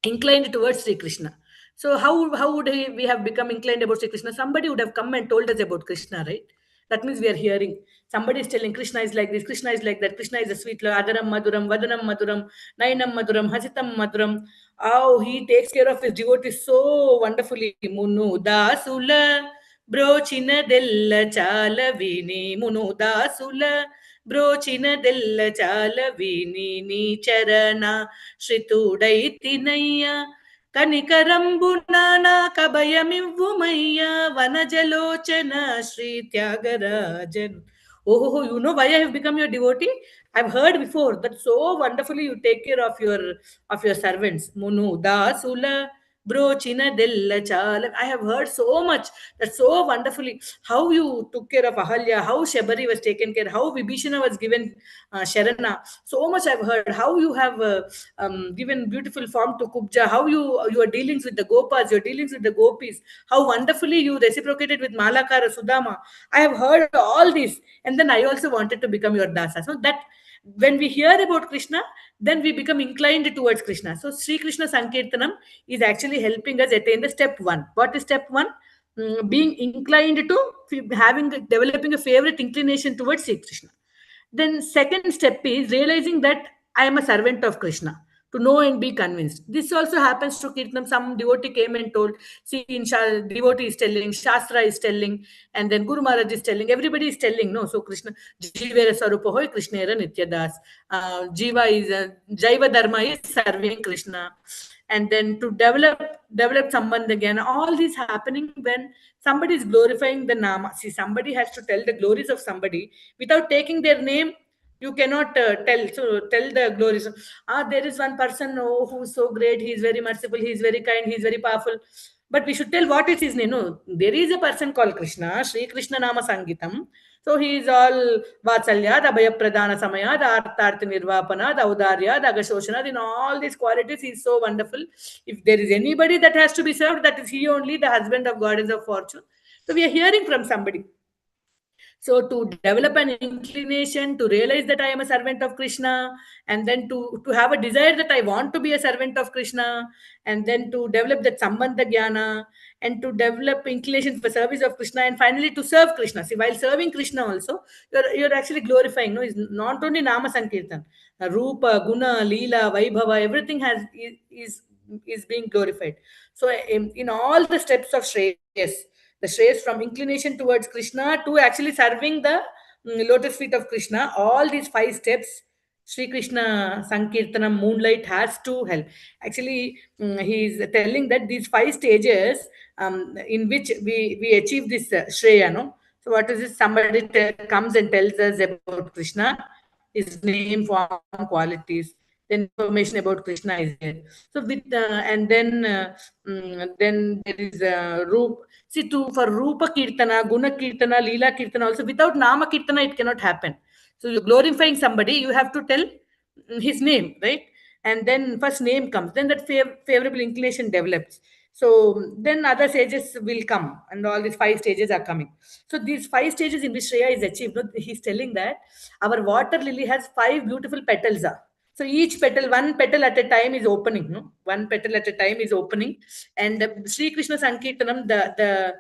inclined towards Sri Krishna. So how would we have become inclined about Sri Krishna? Somebody would have come and told us about Krishna, right? That means we are hearing. Somebody is telling Krishna is like this, Krishna is like that, Krishna is a sweet Lord, Adaram Maduram, Vadanam Maduram, Nainam Maduram, Hasitam Maduram. Oh, he takes care of his devotees so wonderfully. Munu Dasula, Brochina della Chalavini, Munu Dasula, Brochina della Chalavini, Ni Charana, Shritudaiti కనికరంబున కభయమివ్వుమయ్య వనజలోచన శ్రీ త్యాగరాజన్. Oh, you know why I have become your devotee? I've heard before that so wonderfully you take care of your servants. Munu dasula brochina della chala. I have heard so much that so wonderfully how you took care of Ahalya, how Shabari was taken care, how Vibhishana was given Sharana. So much I've heard how you have given beautiful form to Kubja, how your dealings with the Gopas, your dealings with the Gopis, how wonderfully you reciprocated with Malakara Sudama. I have heard all this, and then I also wanted to become your dasa. So that when we hear about Krishna, then we become inclined towards Krishna. So Sri Krishna Sankirtanam is actually helping us attain the step 1. What is step 1? Being inclined to developing a favorite inclination towards Sri Krishna. Then second step is realizing that I am a servant of Krishna, to know and be convinced. This also happens to Kirtanam. Some devotee came and told, see, devotee is telling, Shastra is telling, and then Guru Maharaj is telling, everybody is telling, no, so Krishna, Jivera Sarupa hoy, Krishna era Nityadas. Jiva is, Jaiva Dharma is serving Krishna. And then to develop Sambandha again, all these happening when somebody is glorifying the Nama. See, somebody has to tell the glories of somebody without taking their name. You cannot tell the glories. There is one person, oh, who's so great, he's very merciful, he's very kind, he's very powerful, but we should tell what is his name. No, there is a person called Krishna, Sri Krishna Nama Sangitam. So he is all Vatsalyad, Abhaya Pradana Samayad, Artharth Nirvapanad, Audaryad, Agashoshana. In all these qualities, he is so wonderful. If there is anybody that has to be served, that is he only, the husband of goddess of fortune. So we are hearing from somebody. So to develop an inclination to realize that I am a servant of Krishna, and then to have a desire that I want to be a servant of Krishna, and then to develop that sambandha jnana, and to develop inclination for service of Krishna, and finally to serve Krishna. See, while serving Krishna also, you're actually glorifying. No, it's not only Nama Sankirtan, Rupa, Guna, Leela, Vaibhava, everything is being glorified. So in all the steps of Shreyas, the Shreyas from inclination towards Krishna to actually serving the lotus feet of Krishna, all these five steps, Sri Krishna Sankirtanam, moonlight has to help. Actually, he is telling that these five stages in which we achieve this Shreya, no? So what is this? Somebody comes and tells us about Krishna, his name, form, qualities. Then information about Krishna is there. So with then there is Rup. See, for Rupa Kirtana, Guna Kirtana, Leela Kirtana also, without Nama Kirtana it cannot happen. So you're glorifying somebody, you have to tell his name, right? And then first name comes, then that favorable inclination develops. So then other stages will come, and all these five stages are coming. So these five stages in which Shreya is achieved, no, he's telling that our water lily has five beautiful petals. So each petal, one petal at a time is opening. No, one petal at a time is opening, and Sri Krishna Sankirtanam, the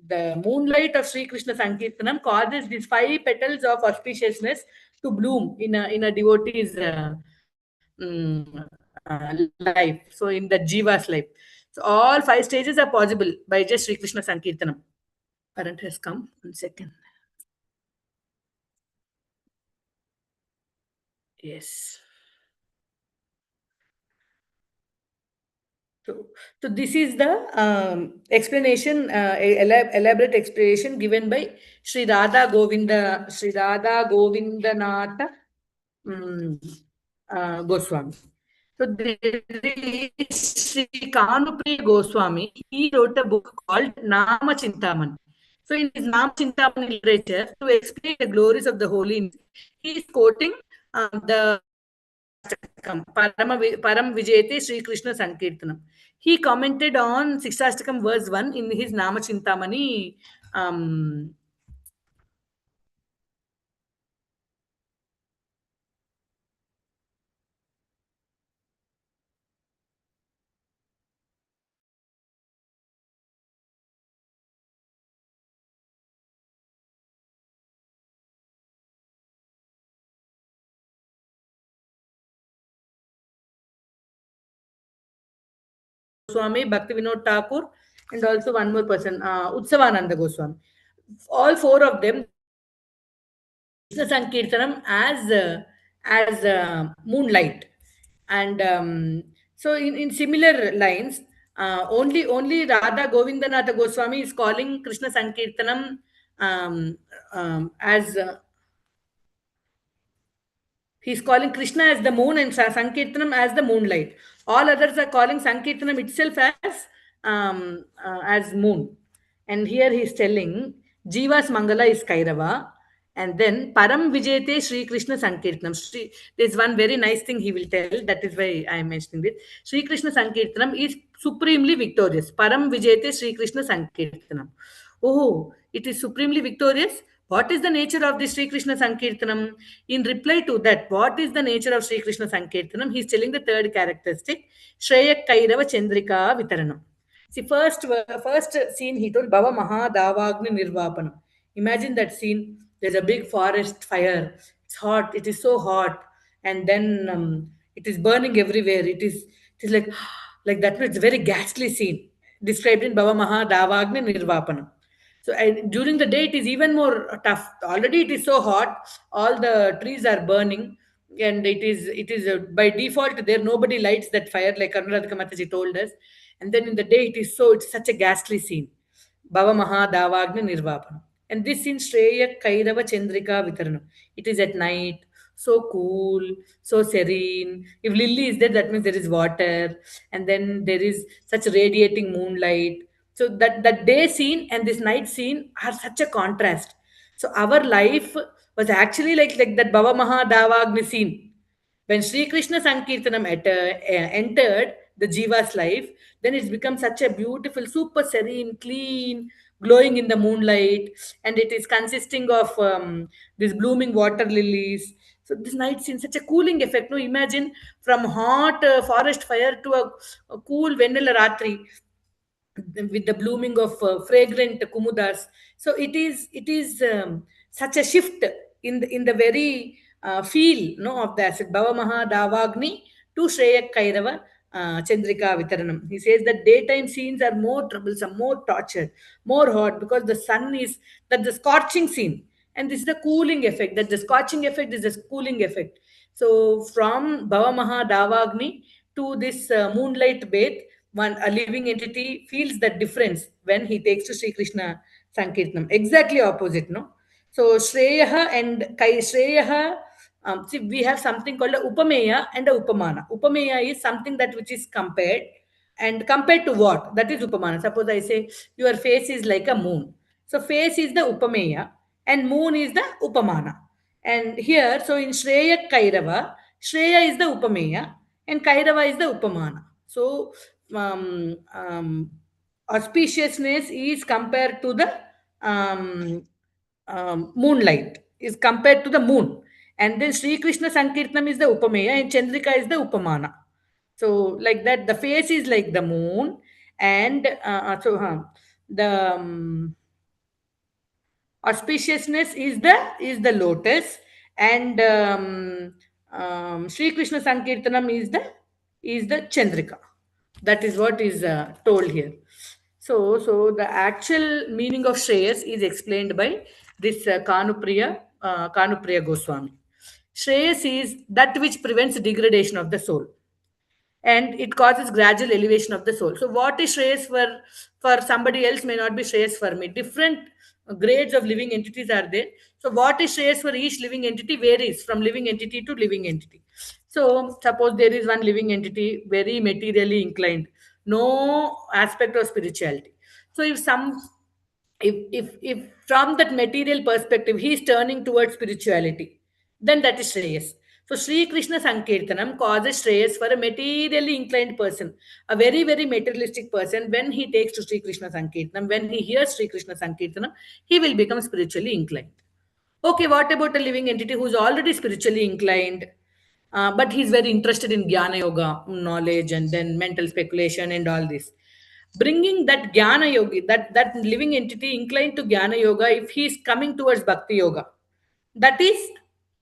the moonlight of Sri Krishna Sankirtanam causes these five petals of auspiciousness to bloom in a devotee's life. So in the Jiva's life. So all five stages are possible by just Sri Krishna Sankirtanam. Current has come. 1 second. Yes. So, so this is the explanation, elaborate explanation given by Sri Radha Govindanath um, Goswami. So there is Sri Kanupriya Goswami. He wrote a book called Nama Chintaman. So in his Nama Chintaman literature, to explain the glories of the holy, he is quoting the Param Vijayate Sri Krishna Sankirtanam. He commented on Siksastakam verse 1 in his Nama Chintamani Goswami, Bhakti Vinod Thakur, and also one more person, Utsavananda Goswami. All four of them, Krishna Sankirtanam as moonlight. And so in similar lines, only Radha Govindanath Goswami is calling Krishna Sankirtanam as he's calling Krishna as the moon and Sankirtanam as the moonlight. All others are calling Sankirtanam itself as moon. And here he's telling Jiva's Mangala is Kairava. And then Param Vijayate Sri Krishna Sankirtanam. There's one very nice thing he will tell. That is why I am mentioning it. Sri Krishna Sankirtanam is supremely victorious. Param Vijayate Sri Krishna Sankirtanam. Oh, it is supremely victorious. What is the nature of this Sri Krishna Sankirtanam? In reply to that, what is the nature of Sri Krishna Sankirtanam? He is telling the third characteristic, Shreya Kairava Chandrika Vitaranam. See, first scene he told Bhava Maha Davagni Nirvapanam. Imagine that scene. There's a big forest fire. It's hot. It is so hot, and then it is burning everywhere. It is like that. It's a very ghastly scene described in Bhava Maha Davagni Nirvapanam. So during the day, it is even more tough. Already, it is so hot. All the trees are burning, and it is by default there. Nobody lights that fire, like Anuradhika Mataji told us. And then in the day, it's such a ghastly scene. Bhava Maha Davagni Nirvapana. And this in Shreya Kairava Chandrika Vitaranam. It is at night, so cool, so serene. If lily is there, that means there is water, and then there is such radiating moonlight. So that day scene and this night scene are such a contrast. So our life was actually like that Bhava Mahadavagni scene. When Sri Krishna Sankirtanam entered the Jiva's life, then it's become such a beautiful, super serene, clean, glowing in the moonlight, and it is consisting of these blooming water lilies. So this night scene, such a cooling effect. No, imagine from hot forest fire to a cool Venela Ratri with the blooming of fragrant kumudas. So it is such a shift in the very feel no of the asset. Bhava Mahadavagni to Shreya Kairava Chandrika Vitaranam. He says that daytime scenes are more troublesome, more tortured, more hot because the sun is that the scorching scene. And this is the cooling effect, that the scorching effect is the cooling effect. So from Bhava Mahadavagni to this moonlight bath, one a living entity feels that difference when he takes to Sri Krishna Sankirtanam. Exactly opposite, no? So Shreyaha and Kai Shreyaha, see, we have something called a Upameya and a Upamana. Upameya is something that which is compared, and compared to what? That is Upamana. Suppose I say your face is like a moon. So face is the Upameya and moon is the Upamana. And here, so in Shreya Kairava, Shreya is the Upameya and Kairava is the Upamana. So um, um, auspiciousness is compared to the um, moonlight, is compared to the moon. And then Sri Krishna Sankirtanam is the Upameya and Chandrika is the Upamana. So like that, the face is like the moon, and the auspiciousness is the lotus, and Sri Krishna Sankirtanam is the Chandrika. That is what is told here. So the actual meaning of Shreyas is explained by this Kanupriya Goswami. Shreyas is that which prevents degradation of the soul, and it causes gradual elevation of the soul. So what is shreyas for somebody else may not be shreyas for me. Different grades of living entities are there. So what is shreyas for each living entity varies from living entity to living entity. So suppose there is one living entity very materially inclined, no aspect of spirituality. So if from that material perspective he is turning towards spirituality, then that is Shreyas. So Sri Krishna Sankirtanam causes Shreyas for a materially inclined person, a very, very materialistic person. When he takes to Sri Krishna Sankirtanam, when he hears Sri Krishna Sankirtanam, he will become spiritually inclined. Okay, what about a living entity who's already spiritually inclined, but he's very interested in Jnana Yoga, knowledge, and then mental speculation and all this? Bringing that Jnana Yogi, that living entity inclined to Jnana Yoga, if he's coming towards Bhakti Yoga, that is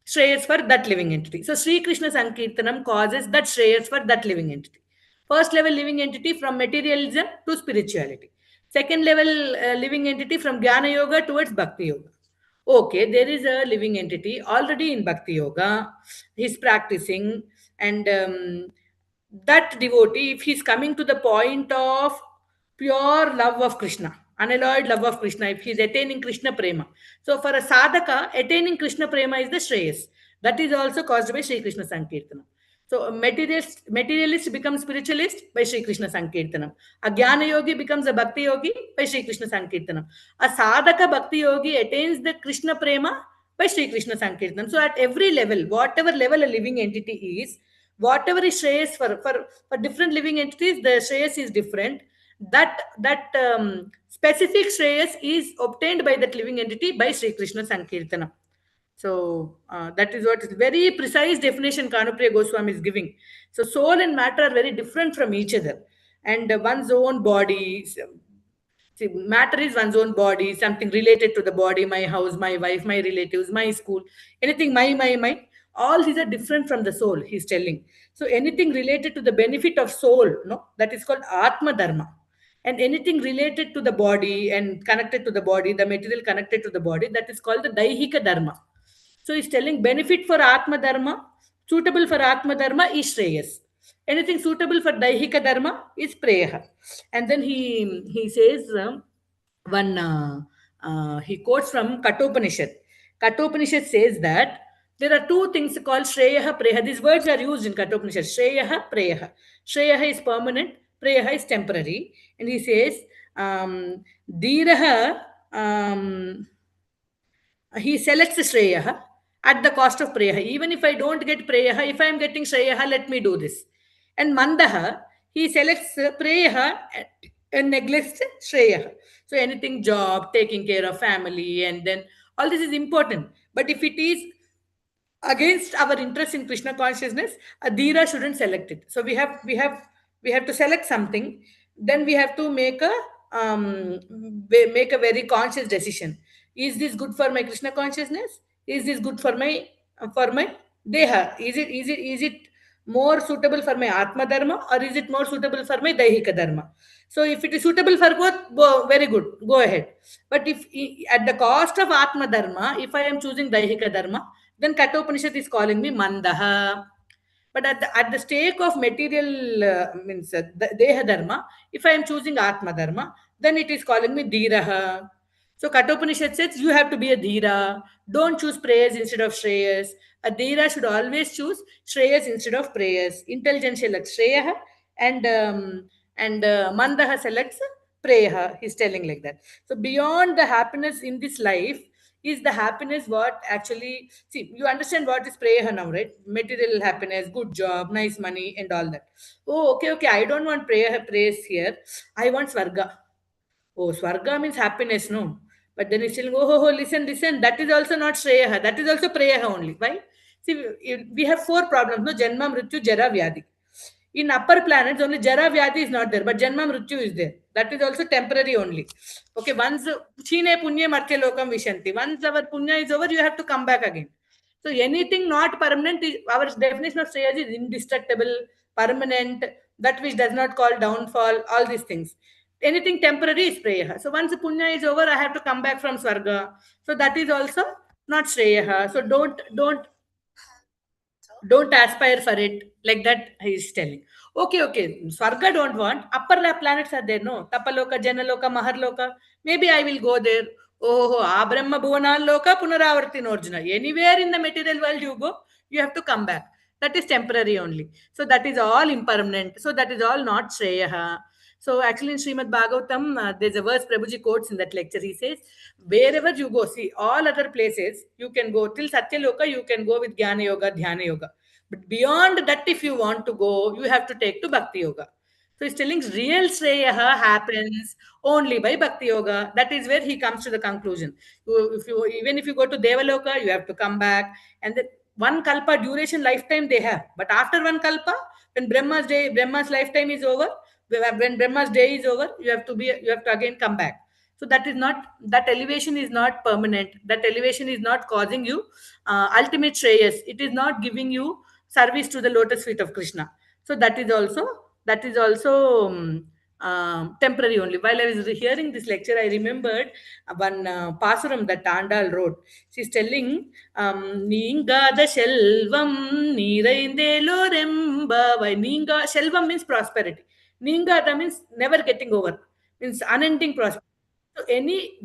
Shreyas for that living entity. So Sri Krishna Sankirtanam causes that Shreyas for that living entity. First level living entity from materialism to spirituality. Second level living entity from Jnana Yoga towards Bhakti Yoga. Okay, there is a living entity already in Bhakti Yoga. He's practicing, and that devotee, if he's coming to the point of pure love of Krishna, unalloyed love of Krishna, if he's attaining Krishna Prema. So for a sadhaka, attaining Krishna Prema is the Shreyas. That is also caused by Sri Krishna Sankirtanam. So a materialist becomes spiritualist by Sri Krishna Sankirtanam. A Jnana Yogi becomes a Bhakti Yogi by Sri Krishna Sankirtanam. A Sadhaka Bhakti Yogi attains the Krishna Prema by Sri Krishna Sankirtanam. So at every level, whatever level a living entity is, whatever is Shreyas for different living entities, the Shreyas is different. That specific Shreyas is obtained by that living entity by Sri Krishna Sankirtanam. So that is what is very precise definition Kanupriya Goswami is giving. So soul and matter are very different from each other, and one's own body. See, matter is one's own body, something related to the body, my house, my wife, my relatives, my school, anything, my. All these are different from the soul, he's telling. So anything related to the benefit of soul, no, that is called Atma Dharma. And anything related to the body and connected to the body, the material connected to the body, that is called the Daihika Dharma. So he's telling benefit for Atma Dharma, suitable for Atma Dharma is Shreyas. Anything suitable for Daihika Dharma is Preha. And then he says one he quotes from Kathopanishad. Kathopanishad says that there are two things called Shreyaha, Preha. These words are used in Kathopanishad. Shreyaha, Preha. Shreyaha is permanent, Preha is temporary. And he says, Dhiraha, he selects Shreyaha at the cost of Preha. Even if I don't get Preha, if I am getting Shreyaha, let me do this. And Mandaha, he selects Preha and neglects Shreyaha. So anything job, taking care of family, and then all this is important. But if it is against our interest in Krishna consciousness, Adhira shouldn't select it. So we have to select something. Then we have to make a very conscious decision. Is this good for my Krishna consciousness? Is this good for my Deha? Is it more suitable for my Atma Dharma, or is it more suitable for my Daihika Dharma? So if it is suitable for both, very good, go ahead. But if at the cost of Atma Dharma, if I am choosing Daihika Dharma, then Kathopanishad is calling me Mandaha. But at the stake of material, means the Deha Dharma, if I am choosing Atma Dharma, then it is calling me Dhiraha. So Kathopanishad says you have to be a Dhira. Don't choose prayers instead of Shreyas. A Dhira should always choose Shreyas instead of prayers. Intelligent selects Shreyaha, and Mandaha selects Preyaha. He's telling like that. So beyond the happiness in this life, is the happiness what actually, see, you understand what is prayer now, right? Material happiness, good job, nice money, and all that. Oh, okay, I don't want praise here. I want Swarga. Oh, Swarga means happiness, no? But then he's telling, listen, that is also not Shreyaha, that is also Preyaha only. Why? See, we have four problems, no? Janma, Mrityu, Jara, Vyadi. In upper planets, only Jara Vyadi is not there, but Janma Mrityu is there. That is also temporary only. Okay, once Chine Punya Martya Lokam Vishanti. Once our Punya is over, you have to come back again. So anything not permanent, our definition of Shreyas is indestructible, permanent, that which does not call downfall, all these things. Anything temporary is Shreya. So once the Punya is over, I have to come back from Swarga. So that is also not Shreya. So don't aspire for it, like that he is telling. Okay, Swarga don't want, upper planets are there, no? Tapaloka, Janaloka, Maharloka, maybe I will go there. Oh, Brahma Bhuvanal Loka, Punaravartin Arjuna. Anywhere in the material world you go, you have to come back. That is temporary only. So that is all impermanent. So that is all not Shreya. So actually in Srimad Bhagavatam, there's a verse Prabhuji quotes in that lecture. He says, wherever you go, see, all other places, you can go till Satyaloka, you can go with Jnana Yoga, Dhyana Yoga. But beyond that, if you want to go, you have to take to Bhakti Yoga. So he's telling real Shreya happens only by Bhakti Yoga. That is where he comes to the conclusion. Even if you go to Devaloka, you have to come back. And the one kalpa duration lifetime they have. But after one kalpa, when Brahma's lifetime is over, when Brahma's day is over, you have to again come back. So that elevation is not permanent. That elevation is not causing you ultimate shreyas. It is not giving you service to the lotus feet of Krishna. So that is also temporary only. While I was hearing this lecture, I remembered one pasuram that Tandal wrote. She's telling, Ningada Shelvam Niraindelo Remba. Ninga Shelvam means prosperity. Ningada means never getting over, means unending prosperity. So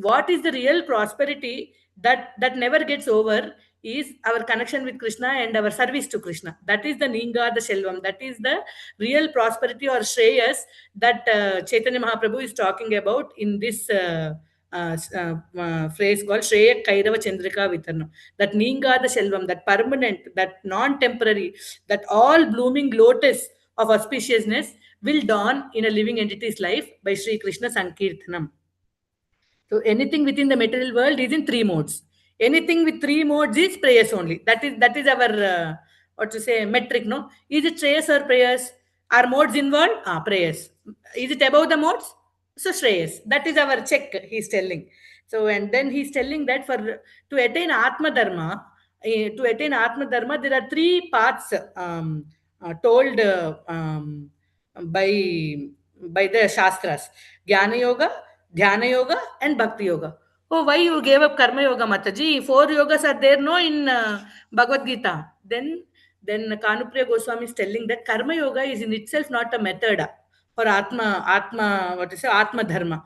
what is the real prosperity that never gets over is our connection with Krishna and our service to Krishna. That is the Ninga, the Shelvam. That is the real prosperity or Shreyas that Chaitanya Mahaprabhu is talking about in this phrase called Shreya Kairava Chandrika Vitarna. That Ninga, the Shelvam, that permanent, that non-temporary, that all blooming lotus of auspiciousness will dawn in a living entity's life by Sri Krishna Sankirthanam. So anything within the material world is in three modes. Anything with three modes is prayers only. That is our what to say metric. No, is it shreyas or prayers? Are modes involved? Prayers. Is it above the modes? So shreyas. That is our check. He's telling. So and then he's telling that to attain Atma Dharma, there are three paths told by the Shastras: Jnana Yoga, Dhyana Yoga, and Bhakti Yoga. Oh, why you gave up Karma Yoga, Mataji? Four yogas are there, no, in Bhagavad Gita. Then Kanupriya Goswami is telling that Karma Yoga is in itself not a method for Atma, what is it, Atma Dharma.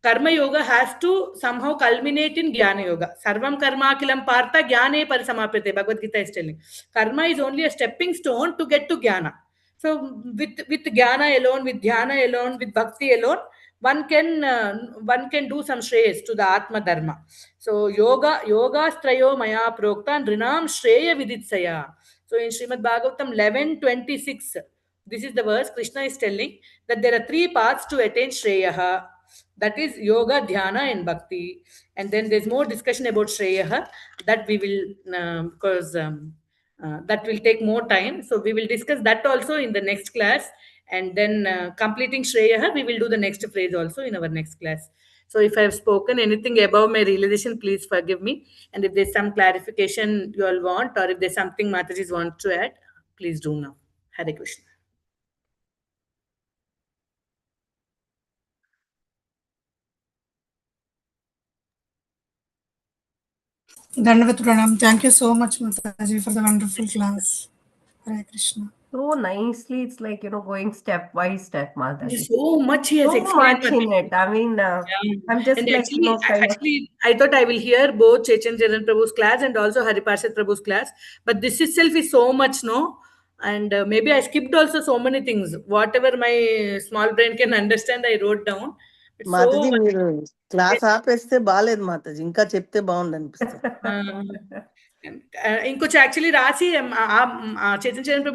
Karma yoga has to somehow culminate in Jnana yoga. Sarvam karma akilam partha jnane parisamapyate. Bhagavad Gita is telling. Karma is only a stepping stone to get to Jnana. So with Jnana alone, with Dhyana alone, with Bhakti alone, one can do some shreyas to the Atma Dharma. So yoga strayo maya prokta nrinam shreya viditsaya. So in Srimad Bhagavatam 11:26, this is the verse Krishna is telling that there are three paths to attain shreya. That is yoga, dhyana, and bhakti. And then there's more discussion about shreya that we will, because that will take more time. So we will discuss that also in the next class. And then completing shreya, we will do the next phrase also in our next class. So if I have spoken anything above my realization, please forgive me. And if there's some clarification you all want, or if there's something Mataji's want to add, please do now. Hare Krishna. Dandavat Pranam. Thank you so much, Mataji, for the wonderful class. Hare Krishna. So nicely, it's like, going step by step, Mataji. So much he has So explained. much in it. I mean, I'm just And like, kind of. I thought I will hear both Chaitanya Charan Prabhu's class and also Hariparsad Prabhu's class. But this itself is so much, no? And maybe I skipped also so many things. Whatever my small brain can understand, I wrote down. It's so Mataji much. మీరు class ఆపేస్తే బాగాలేదు మాతాజీ, ఇంకా చెప్తే బాగుంది అనిపిస్తుంది. ఇంకొంచెం actually రాసి చైతన్య చరణ్ ప్రభు